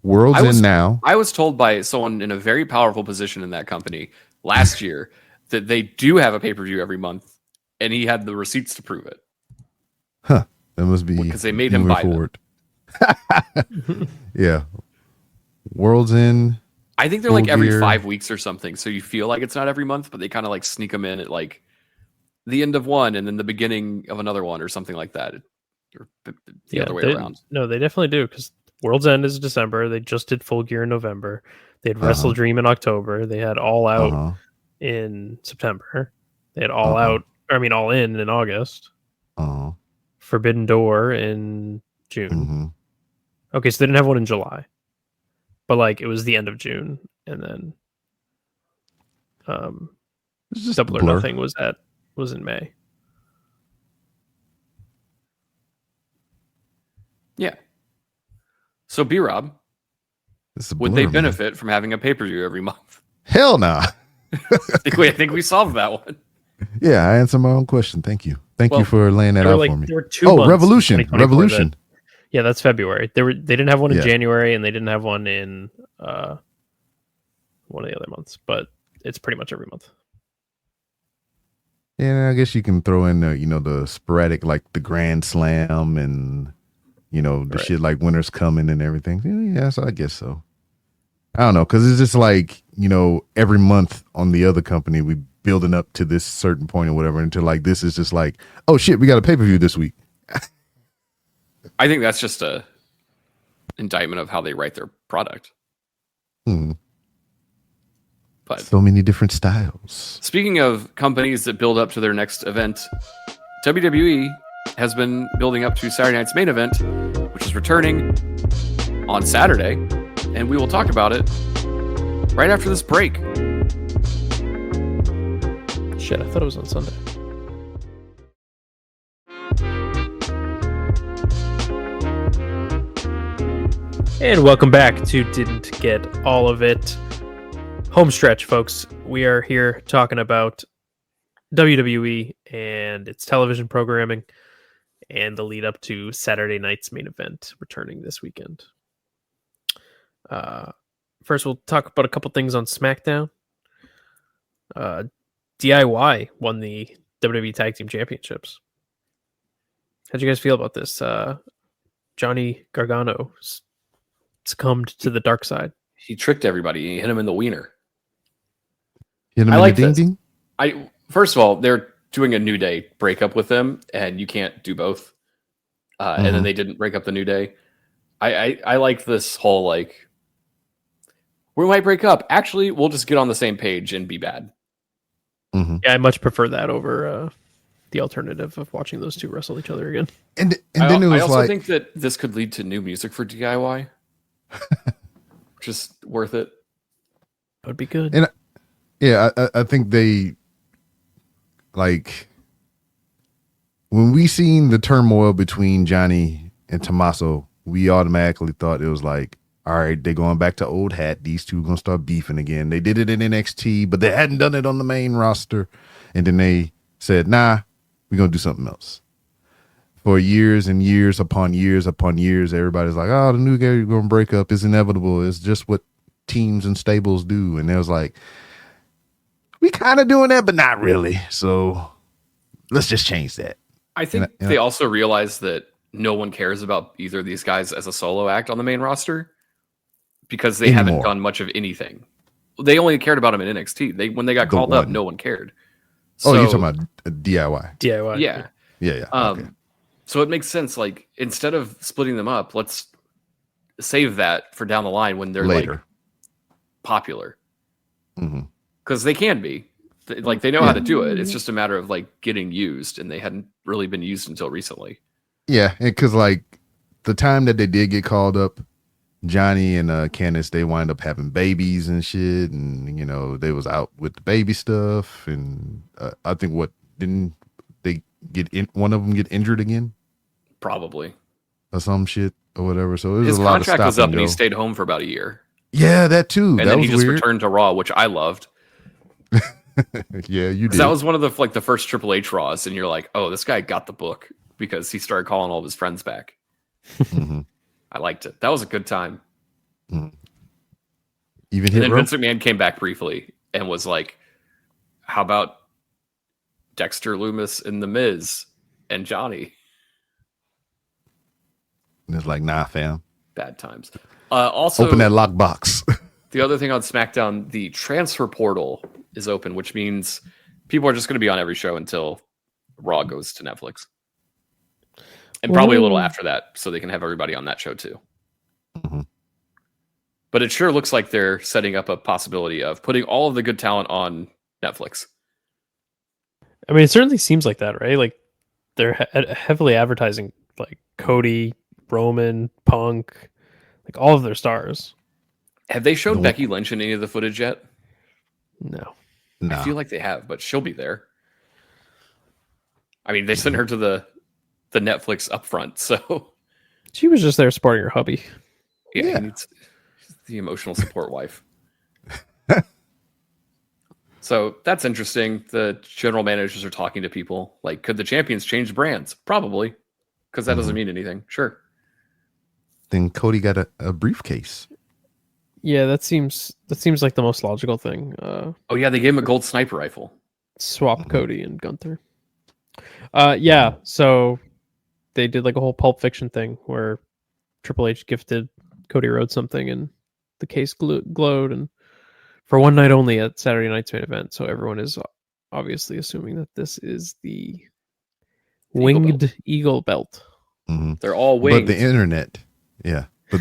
World's End now. I was told by someone in a very powerful position in that company last year that they do have a pay-per-view every month, and he had the receipts to prove it. Huh. That must be because they made him buy forward. Yeah. World's End. I think they're like every 5 weeks or something, so you feel like it's not every month, but they kind of like sneak them in at like the end of one and then the beginning of another one or something like that. Or the other way around. No, they definitely do, because World's End is December. They just did Full Gear in November. They had Wrestle Dream in October. They had All Out in September. They had All In August. Forbidden Door in June. Okay, so they didn't have one in July, but like it was the end of June, and then Double or Nothing was in May. Yeah. So B-Rob, would they benefit from having a pay-per-view every month? Hell nah. I think we solved that one. Yeah, I answered my own question. Thank you. Thank you for laying that out for me. There were 2 months Revolution. Yeah, that's February. They didn't have one in January, and they didn't have one in one of the other months, but it's pretty much every month. Yeah, I guess you can throw in the sporadic, like the Grand Slam and the shit like Winter's Coming and everything. Yeah, so I guess so. I don't know, because it's just like every month on the other company we building up to this certain point or whatever until like this is just like, oh shit, we got a pay-per-view this week. I think that's just a indictment of how they write their product. But so many different styles. Speaking of companies that build up to their next event, WWE has been building up to Saturday night's main event, which is returning on Saturday, and we will talk about it right after this break. Shit, I thought it was on Sunday. And welcome back to Didn't Get All of It. Home stretch, folks. We are here talking about WWE and its television programming and the lead up to Saturday night's main event returning this weekend. First, we'll talk about a couple things on SmackDown. DIY won the WWE Tag Team Championships. How'd you guys feel about this? Johnny Gargano succumbed to the dark side. He tricked everybody. He hit him in the wiener. Hit him I in like the this. ding. First of all, they're doing a New Day breakup with them, and you can't do both. And then they didn't break up the New Day. I like this whole like, we might break up. Actually, we'll just get on the same page and be bad. Yeah, I much prefer that over the alternative of watching those two wrestle each other again. And then it was I also like, think that this could lead to new music for DIY. Just worth it. That would be good. And I think they like when we seen the turmoil between Johnny and Tommaso, we automatically thought it was like, all right, they're going back to old hat. These two are going to start beefing again. They did it in NXT, but they hadn't done it on the main roster. And then they said, nah, we're going to do something else. For years and years upon years upon years, everybody's like, oh, the New Day are going to break up. It's inevitable. It's just what teams and stables do. And it was like, we kind of doing that, but not really. So let's just change that. I think they also realized that no one cares about either of these guys as a solo act on the main roster because they haven't done much of anything. They only cared about him in NXT. When they got called up, no one cared. So, you're talking about DIY. DIY. Yeah. Yeah. Okay. So it makes sense. Like, instead of splitting them up, let's save that for down the line when they're later, like popular. Because they can be. Like, they know how to do it. It's just a matter of like getting used, and they hadn't really been used until recently. Yeah, because like the time that they did get called up, Johnny and Candice, they wind up having babies and shit, and they was out with the baby stuff, and I think didn't they one of them get injured again? Probably. Or some shit or whatever. So it was his a lot of contract was up, and he go. stayed home for about a year. Yeah, that too. And that then was he just weird. returned to Raw, which I loved. Yeah, you did. That was one of the first Triple H Raws, and you're like, oh, this guy got the book because he started calling all of his friends back. Mm-hmm. I liked it. That was a good time. Mm-hmm. Even and hit then row? Vince McMahon came back briefly and was like, how about Dexter Lumis and The Miz and Johnny? And it's like, nah, fam. Bad times. Also, open that lockbox. The other thing on SmackDown, the transfer portal is open, which means people are just going to be on every show until Raw goes to Netflix. And probably a little after that, so they can have everybody on that show too. Mm-hmm. But it sure looks like they're setting up a possibility of putting all of the good talent on Netflix. I mean, it certainly seems like that, right? Like they're heavily advertising like Cody, Roman, Punk, like all of their stars. Have they shown Becky Lynch in any of the footage yet? No. I feel like they have, but she'll be there. I mean, they sent her to the Netflix upfront, so she was just there supporting her hubby. Yeah. He needs the emotional support wife. So that's interesting. The general managers are talking to people. Like, could the champions change brands? Probably, because that doesn't mean anything. Sure. Then Cody got a briefcase. Yeah, that seems like the most logical thing. Oh yeah, they gave him a gold sniper rifle. Swap Cody and Gunther. Yeah, so they did like a whole Pulp Fiction thing where Triple H gifted Cody Rhodes something and the case glowed, and for one night only at Saturday night's main event. So everyone is obviously assuming that this is the winged eagle belt. Mm-hmm. They're all winged. But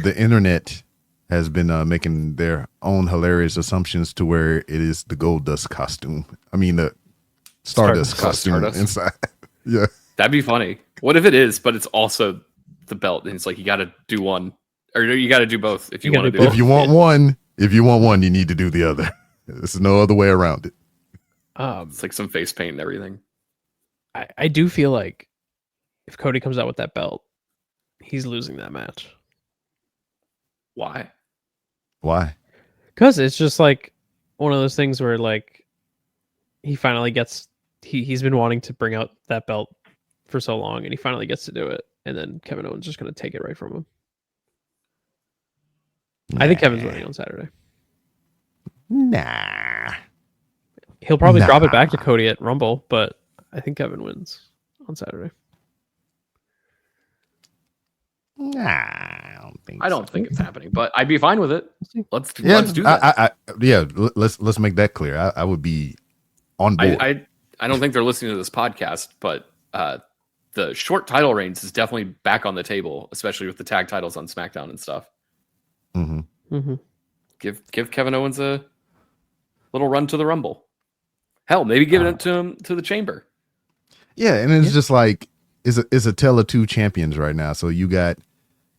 the internet has been making their own hilarious assumptions to where it is the Gold Dust costume. I mean, the Stardust costume inside. Yeah. That'd be funny. What if it is, but it's also the belt, and it's like you got to do one, or you got to do both if you want to do both. If you want one, you need to do the other. There's no other way around it. It's like some face paint and everything. I do feel like if Cody comes out with that belt, he's losing that match. Why? Because it's just like one of those things where like he finally gets he's been wanting to bring out that belt for so long, and he finally gets to do it, and then Kevin Owens just going to take it right from him. I think Kevin's winning on Saturday. Nah. He'll probably drop it back to Cody at Rumble, but I think Kevin wins on Saturday. Nah, I don't think it's happening, but I'd be fine with it. Let's do that. Let's make that clear. I would be on board. I don't think they're listening to this podcast, but the short title reigns is definitely back on the table, especially with the tag titles on SmackDown and stuff. Mm-hmm. Mm-hmm. Give Kevin Owens a little run to the Rumble. Hell, maybe give it to him to the Chamber. Yeah, and it's just like it's a tale of two champions right now. So you got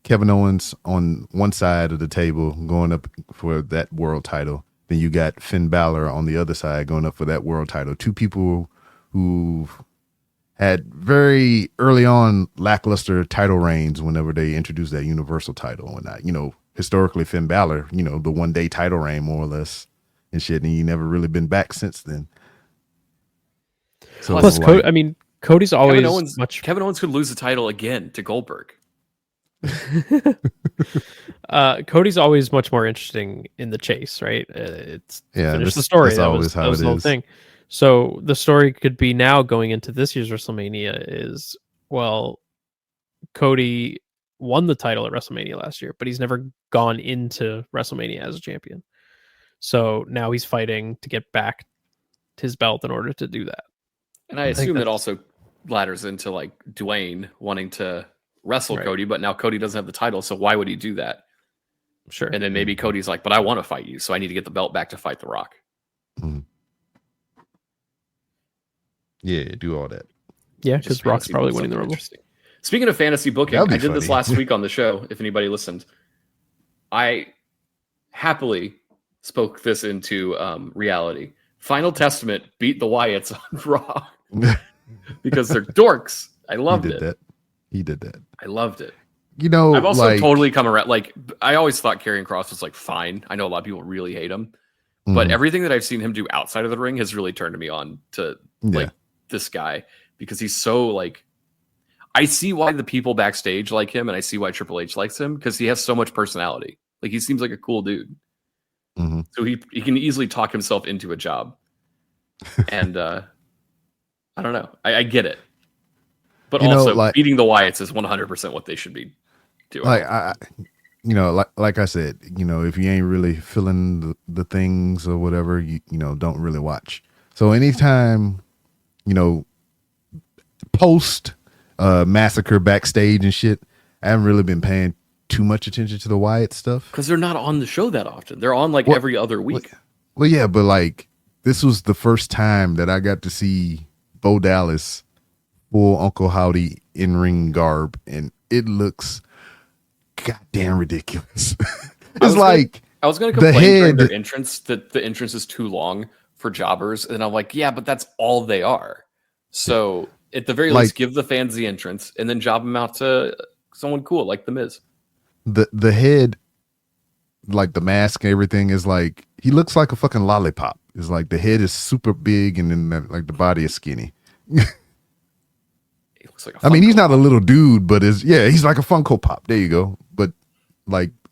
Kevin Owens on one side of the table going up for that world title. Then you got Finn Balor on the other side going up for that world title. Two people who had very early on lackluster title reigns whenever they introduced that Universal title. And historically Finn Balor, the 1 day title reign more or less and shit. And he never really been back since then. So plus, Cody's always Kevin Owens could lose the title again to Goldberg. Cody's always much more interesting in the chase, right? It's finish the story. That was the whole thing. So the story could be now going into this year's WrestleMania is, well, Cody won the title at WrestleMania last year, but he's never gone into WrestleMania as a champion. So now he's fighting to get back his belt in order to do that. And I assume that also ladders into like Dwayne wanting to wrestle Cody, but now Cody doesn't have the title, so why would he do that? Sure. And then maybe Cody's like, but I want to fight you, so I need to get the belt back to fight The Rock. Mm. Yeah, do all that. Yeah, because Rock's probably winning the Rumble. Speaking of fantasy booking, I did this last week on the show, if anybody listened. I happily spoke this into reality. Final Testament beat the Wyatts on Raw because they're dorks. I loved it. He did that. I loved it. I've also totally come around. Like, I always thought Karrion Kross was like fine. I know a lot of people really hate him, but everything that I've seen him do outside of the ring has really turned me on to like this guy because he's so like. I see why the people backstage like him, and I see why Triple H likes him because he has so much personality. Like he seems like a cool dude. Mm-hmm. So he can easily talk himself into a job. And I don't know. I get it. But also, beating the Wyatts is 100% what they should be doing. Like I said, if you ain't really feeling the things or whatever, you don't really watch. So anytime, post massacre backstage and shit, I haven't really been paying too much attention to the Wyatt stuff because they're not on the show that often. They're on every other week. Well, yeah, but this was the first time that I got to see Bo Dallas full Uncle Howdy in ring garb, and it looks goddamn ridiculous. I was going to complain during their entrance that the entrance is too long for jobbers, and I'm like, yeah, but that's all they are. So at the very least, give the fans the entrance and then job them out to someone cool like The Miz. The head, like the mask and everything, is he looks like a fucking lollipop. It's like the head is super big and then the body is skinny. He looks like he's not a little dude, but he's like a Funko Pop. There you go. But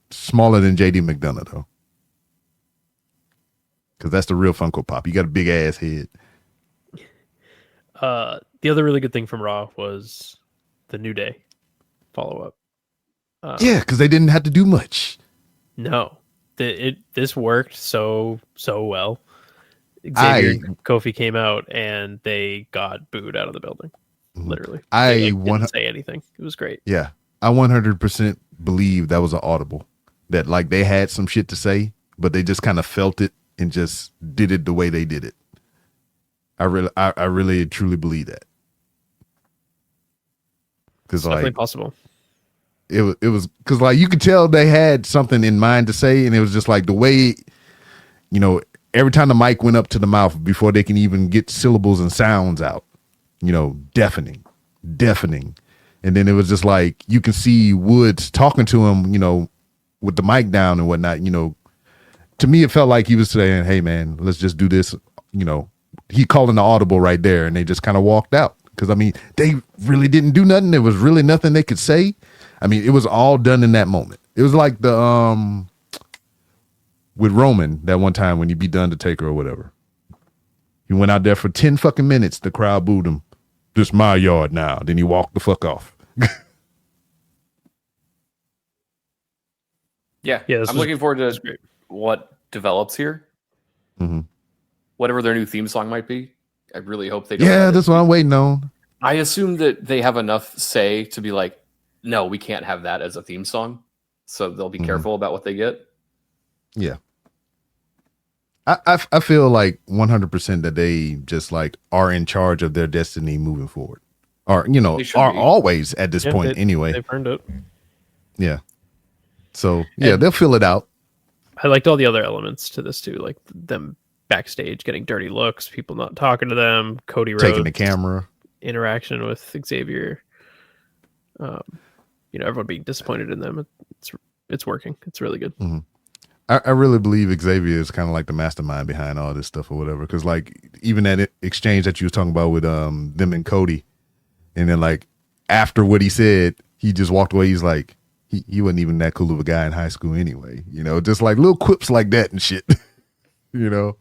smaller than JD McDonough though. Because that's the real Funko Pop. You got a big ass head. The other really good thing from Raw was the New Day follow-up. Because they didn't have to do much. No, this worked so well. Xavier and Kofi came out and they got booed out of the building. Literally, they didn't say anything. It was great. Yeah, I 100% believe that was an audible. That they had some shit to say, but they just kind of felt it and just did it the way they did it. I really truly believe that. Because definitely possible. It was because you could tell they had something in mind to say, and it was just the way, every time the mic went up to the mouth before they can even get syllables and sounds out, deafening, and then it was just you can see Woods talking to him, with the mic down and whatnot. To me, it felt like he was saying, "Hey, man, let's just do this." He calling the audible right there, and they just kind of walked out because they really didn't do nothing. There was really nothing they could say. It was all done in that moment. It was like the with Roman that one time when he beat the Undertaker or whatever. He went out there for 10 fucking minutes. The crowd booed him. This my yard now. Then he walked the fuck off. Yeah, I'm looking forward to what develops here. Mm-hmm. Whatever their new theme song might be. I really hope they don't. Yeah, that's what I'm waiting on. I assume that they have enough say to be like, no, we can't have that as a theme song. So they'll be careful about what they get. Yeah. I feel 100% that they just are in charge of their destiny moving forward. Or, are always at this point anyway. They've earned it. Yeah. So, they'll fill it out. I liked all the other elements to this too, like them backstage getting dirty looks, people not talking to them, Cody Rhodes taking the camera, interaction with Xavier. Everyone being disappointed in them. It's working. It's really good. Mm-hmm. I really believe Xavier is kind of the mastermind behind all this stuff or whatever. Because even that exchange that you was talking about with them and Cody, and then after what he said, he just walked away. He's he wasn't even that cool of a guy in high school anyway. Just little quips like that and shit. It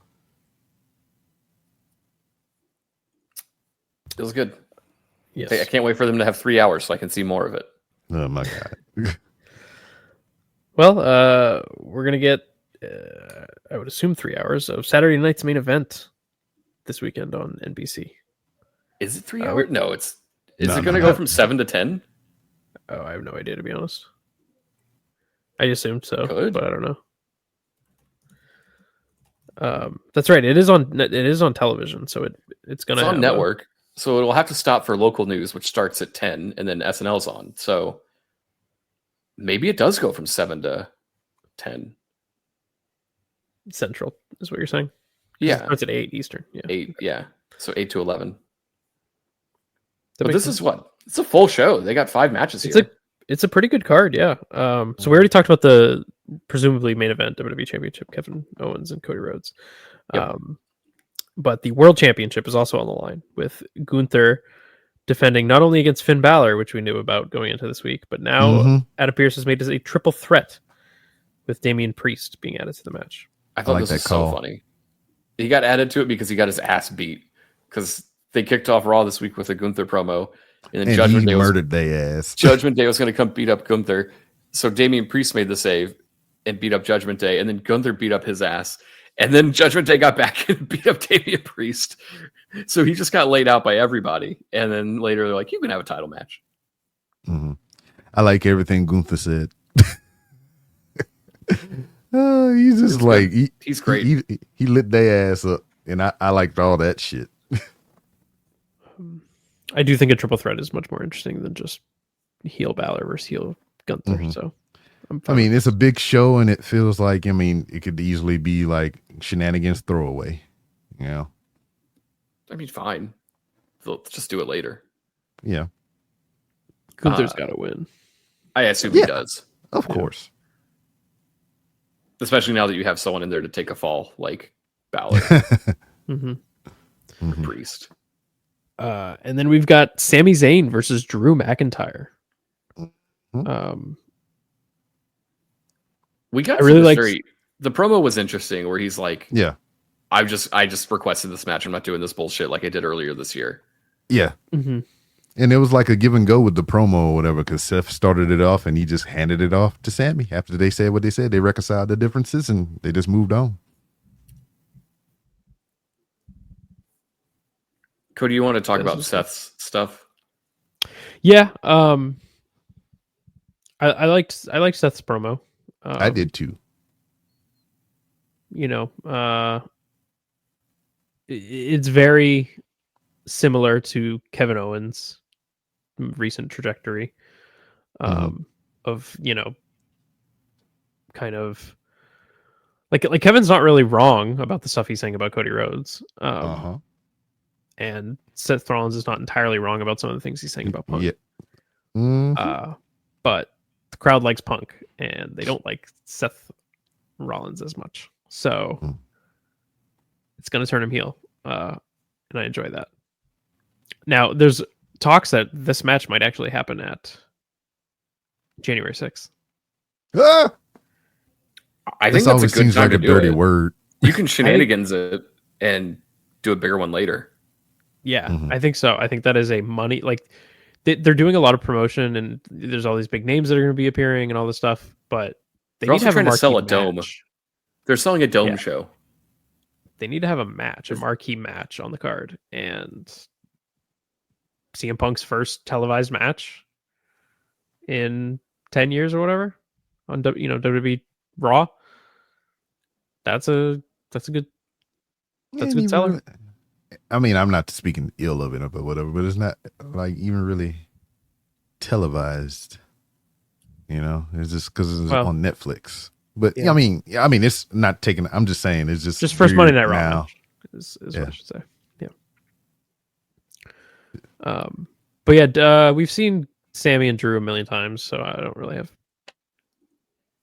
was good. Yes. I can't wait for them to have 3 hours so I can see more of it. Oh my God. Well, we're going to get, I would assume 3 hours of Saturday night's main event this weekend on NBC. Is it 3 hours? No, is it going to go from 7 to 10? Oh, I have no idea, to be honest. I assumed so, but I don't know. That's right. It is on television, so it's going to on network. So it will have to stop for local news, which starts at 10, and then SNL's on. So maybe it does go from 7 to 10. Central is what you're saying? Yeah. It starts at 8 Eastern. Yeah. 8, yeah. So 8 to 11. But this is what? It's a full show. They got 5 matches here. It's a pretty good card, yeah. So we already talked about the presumably main event WWE Championship, Kevin Owens and Cody Rhodes. Yep. But the World Championship is also on the line with Gunther defending not only against Finn Balor, which we knew about going into this week, but now Adam Pearce has made this a triple threat with Damian Priest being added to the match. I thought this was so funny. He got added to it because he got his ass beat because they kicked off Raw this week with a Gunther promo, and then Judgment Day murdered their ass. Judgment Day was going to come beat up Gunther, so Damian Priest made the save and beat up Judgment Day, and then Gunther beat up his ass, and then Judgment Day got back and beat up Damian Priest. So he just got laid out by everybody, and then later they're like, "You can have a title match." Mm-hmm. I like everything Gunther said. He's just like he's great. He lit their ass up, and I liked all that shit. I do think a triple threat is much more interesting than just heel Balor versus heel Gunther. Mm-hmm. So, I mean, it's a big show, and it feels like it could easily be like shenanigans throwaway. You know, I mean, fine. They'll just do it later. Yeah, Gunther's got to win. I assume he does, of course. Especially now that you have someone in there to take a fall like Balor Priest. And then we've got Sami Zayn versus Drew McIntyre. We got I really like the promo was interesting where he's like, "Yeah, I just requested this match. I'm not doing this bullshit like I did earlier this year." Yeah. And it was like a give and go with the promo or whatever, because Seth started it off and he just handed it off to Sammy after they said what they said. They reconciled the differences and they just moved on. Kody, you want to talk about Seth's stuff? Yeah. I liked Seth's promo. I did too. You know, it's very similar to Kevin Owens' recent trajectory of, you know, kind of like Kevin's not really wrong about the stuff he's saying about Cody Rhodes. And Seth Rollins is not entirely wrong about some of the things he's saying about Punk. Yeah. But the crowd likes Punk and they don't like Seth Rollins as much. So it's going to turn him heel. And I enjoy that. Now, there's talks that this match might actually happen at January 6th. Ah! I think that's a good time like to a do dirty it. word. You can shenanigans it and do a bigger one later. Yeah, I think so. I think that is a money, like they're doing a lot of promotion and there's all these big names that are going to be appearing and all this stuff, but they're also trying to sell a dome. They're selling a dome show. They need to have a match, a marquee match on the card, and CM Punk's first televised match in 10 years or whatever on WWE Raw. That's a good seller. I mean, I'm not speaking ill of it or whatever, but it's not like even really televised. You know, it's just because it's on Netflix. But I mean, it's not taking. I'm just saying, it's just first Monday Night Raw is what I should say. Yeah. But yeah, we've seen Sammy and Drew a million times, so I don't really have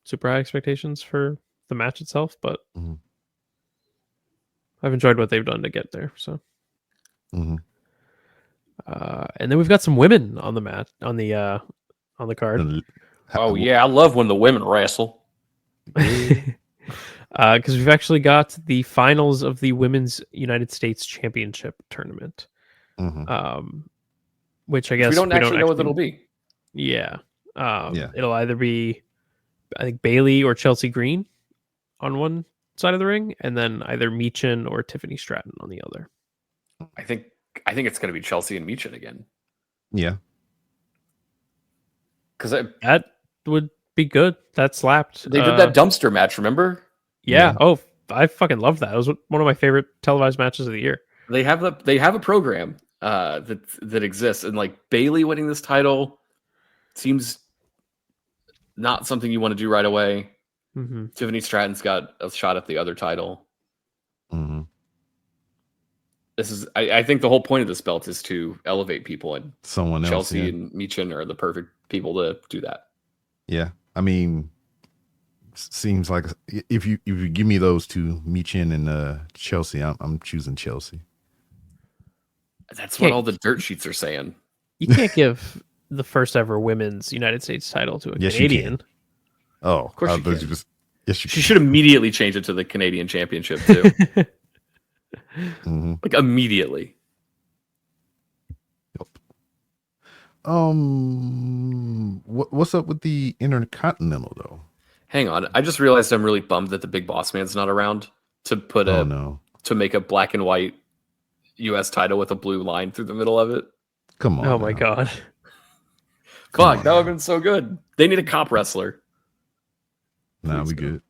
super high expectations for the match itself. But I've enjoyed what they've done to get there. So, and then we've got some women on the mat on the card. Oh yeah, I love when the women wrestle. Because we've actually got the finals of the Women's United States Championship tournament. Which I guess we don't actually know what it'll be. Yeah. It'll either be, I think, Bailey or Chelsea Green on one side of the ring, and then either Meechin or Tiffany Stratton on the other. I think it's going to be Chelsea and Meechin again. Yeah. Because that would be good. That slapped. They did that dumpster match, remember? Yeah. Oh, I fucking love that. It was one of my favorite televised matches of the year. They have a program that exists, and like Bailey winning this title seems not something you want to do right away. Tiffany Stratton's got a shot at the other title. This is, I think, the whole point of this belt is to elevate people, and someone else. Chelsea and Meechin are the perfect people to do that. Yeah, I mean, seems like if you give me those two, Meechin and Chelsea, I'm choosing Chelsea. That's what all the dirt sheets are saying. You can't give the first ever women's United States title to a Yes, you Canadian. can. Oh, Of course I you thought can. yes, you She can. should immediately change it to the Canadian Championship too. Mhm. Like immediately. What's up with the Intercontinental though? Hang on. I just realized I'm really bummed that the Big Boss Man's not around to put Oh no, to make a black and white US title with a blue line through the middle of it. come on! Oh my now. god. Fuck, on that would have now. been so good. They need a cop wrestler. Nah, Please we no. good.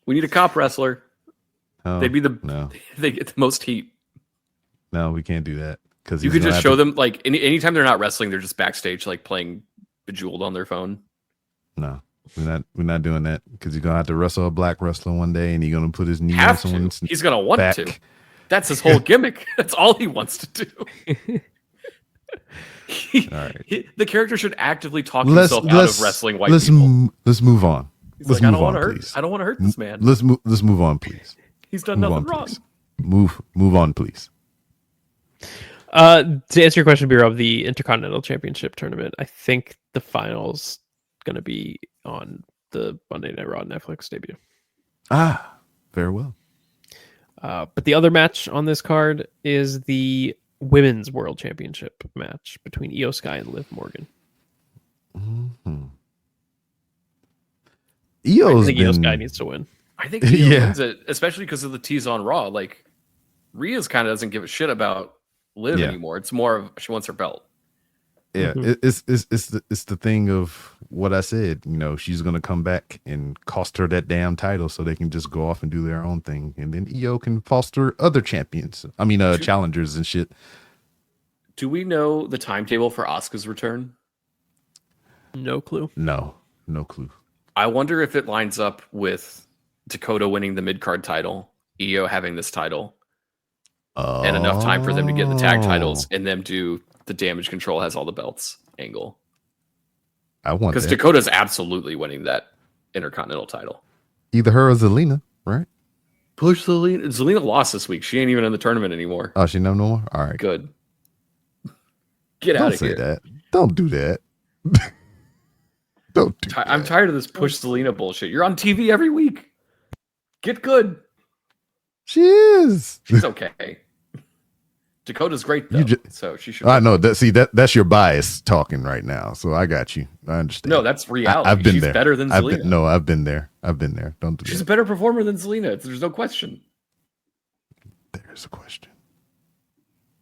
We need a cop wrestler. Oh, They'd be no, they get the most heat. no, we can't do that because You could just show them like anytime they're not wrestling, they're just backstage like playing Bejeweled on their phone. No, we're not doing that because he's gonna have to wrestle a black wrestler one day, and he's gonna put his knee on Have someone's to. He's gonna want back. to. That's his whole gimmick. That's all he wants to do. All right. The character should actively talk himself out of wrestling white people. Let's move on. He's Let's like, move on, hurt. please. I don't want to hurt this man. Let's move on, please. He's done Move nothing on, wrong. please. Move on, please. To answer your question, B-Rob, the Intercontinental Championship tournament, I think the finals going to be on the Monday Night Raw Netflix debut. Ah, very well. But the other match on this card is the Women's World Championship match between Io Sky and Liv Morgan. Mm-hmm. I think Io Sky needs to win. I think Io wins it, especially because of the tease on Raw. Like, Rhea's kind of doesn't give a shit about Liv anymore. It's more of she wants her belt. Yeah, Mm-hmm. it's the thing of what I said. You know, she's gonna come back and cost her that damn title, so they can just go off and do their own thing, and then Io can foster other champions. I mean, challengers and shit. Do we know the timetable for Asuka's return? No clue. No clue. I wonder if it lines up with Dakota winning the mid-card title, Io having this title, and enough time for them to get the tag titles, and them do the Damage Control has all the belts angle. I want Because that. Dakota's absolutely winning that Intercontinental title. Either her or Zelina, right? Push Zelina. Zelina lost this week. She ain't even in the tournament anymore. Oh, she no more. All right, Good. Get out don't of say here. that. Don't do that. Don't do that. I'm tired of this push Zelina bullshit. You're on TV every week. Get good. She is. She's okay. Dakota's great though, so she should. I know that. See that's your bias talking right now. So I got you. I understand. No, that's reality. I've been She's there. better than Zelina. I've been there. Don't do She's a that. better performer than Zelina. There's no question. There's a question.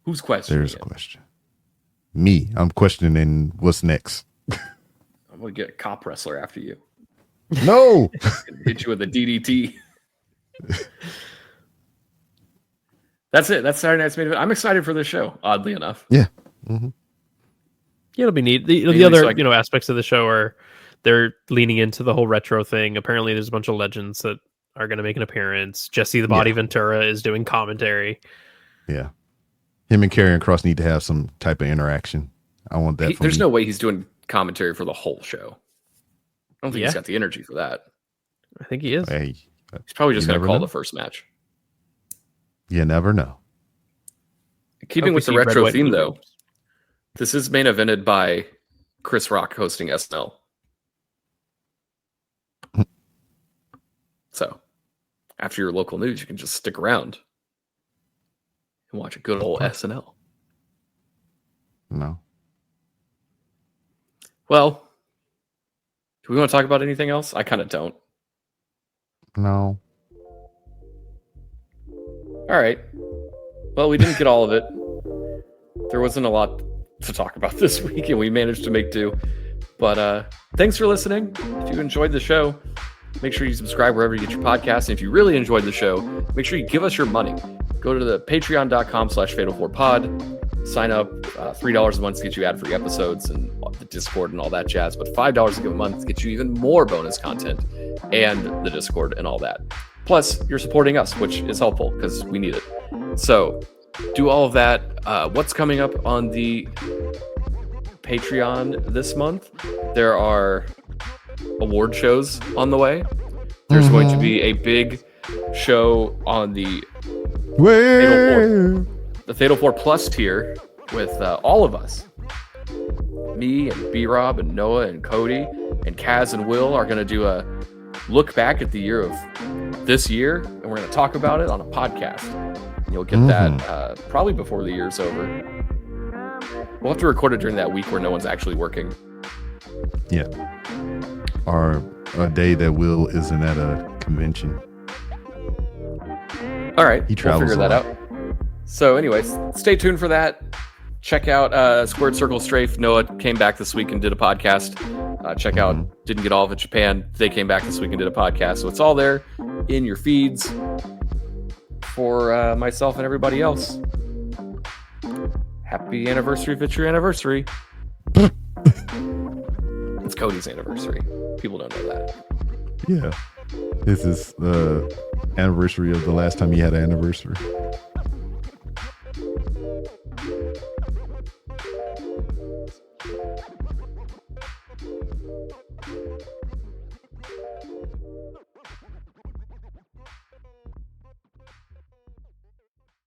Who's questioning? There's a question. Me. I'm questioning what's next. I'm gonna get a cop wrestler after you. No. Hit you with a DDT. That's it. That's Saturday Night's Main Event. I'm excited for this show, oddly enough. Yeah. Mm-hmm. Yeah, it'll be neat. The Mainly other so I can- aspects of the show are they're leaning into the whole retro thing. Apparently, there's a bunch of legends that are going to make an appearance. Jesse the Body Ventura is doing commentary. Yeah. Him and Karrion Kross need to have some type of interaction. I want that. There's no way he's doing commentary for the whole show. I don't think he's got the energy for that. I think he is. Hey, He's probably just you going to never call know. the first match. You never know. Keeping with the retro theme, though, this is main evented by Chris Rock hosting SNL. So, after your local news, you can just stick around and watch a good old SNL. No. Well, do we want to talk about anything else? I kind of don't. No. All right. Well, we didn't get all of it. There wasn't a lot to talk about this week, and we managed to make do. But thanks for listening. If you enjoyed the show, make sure you subscribe wherever you get your podcasts. And if you really enjoyed the show, make sure you give us your money. Go to the patreon.com/fatal4pod. Sign up. $3 a month to get you ad-free episodes and the Discord and all that jazz. But $5 a month gets you even more bonus content and the Discord and all that. Plus, you're supporting us, which is helpful because we need it. So, do all of that. What's coming up on the Patreon this month? There are award shows on the way. There's going to be a big show on the Fatal 4 Plus tier with all of us. me and B-Rob and Noah and Kody and Kaz and Will are going to do a look back at the year of this year, and we're going to talk about it on a podcast. You'll get that probably before the year's over. We'll have to record it during that week where no one's actually working. Yeah. Or a day that Will isn't at a convention. All right. He travels we'll figure that a lot. out. So anyways, stay tuned for that. Check out Squared Circle Strafe. Noah came back this week and did a podcast. Check out Didn't Get All of It Japan. They came back this week and did a podcast. So it's all there in your feeds for myself and everybody else. Happy anniversary if it's your anniversary. It's Kody's anniversary. People don't know that. Yeah. This is the anniversary of the last time he had an anniversary.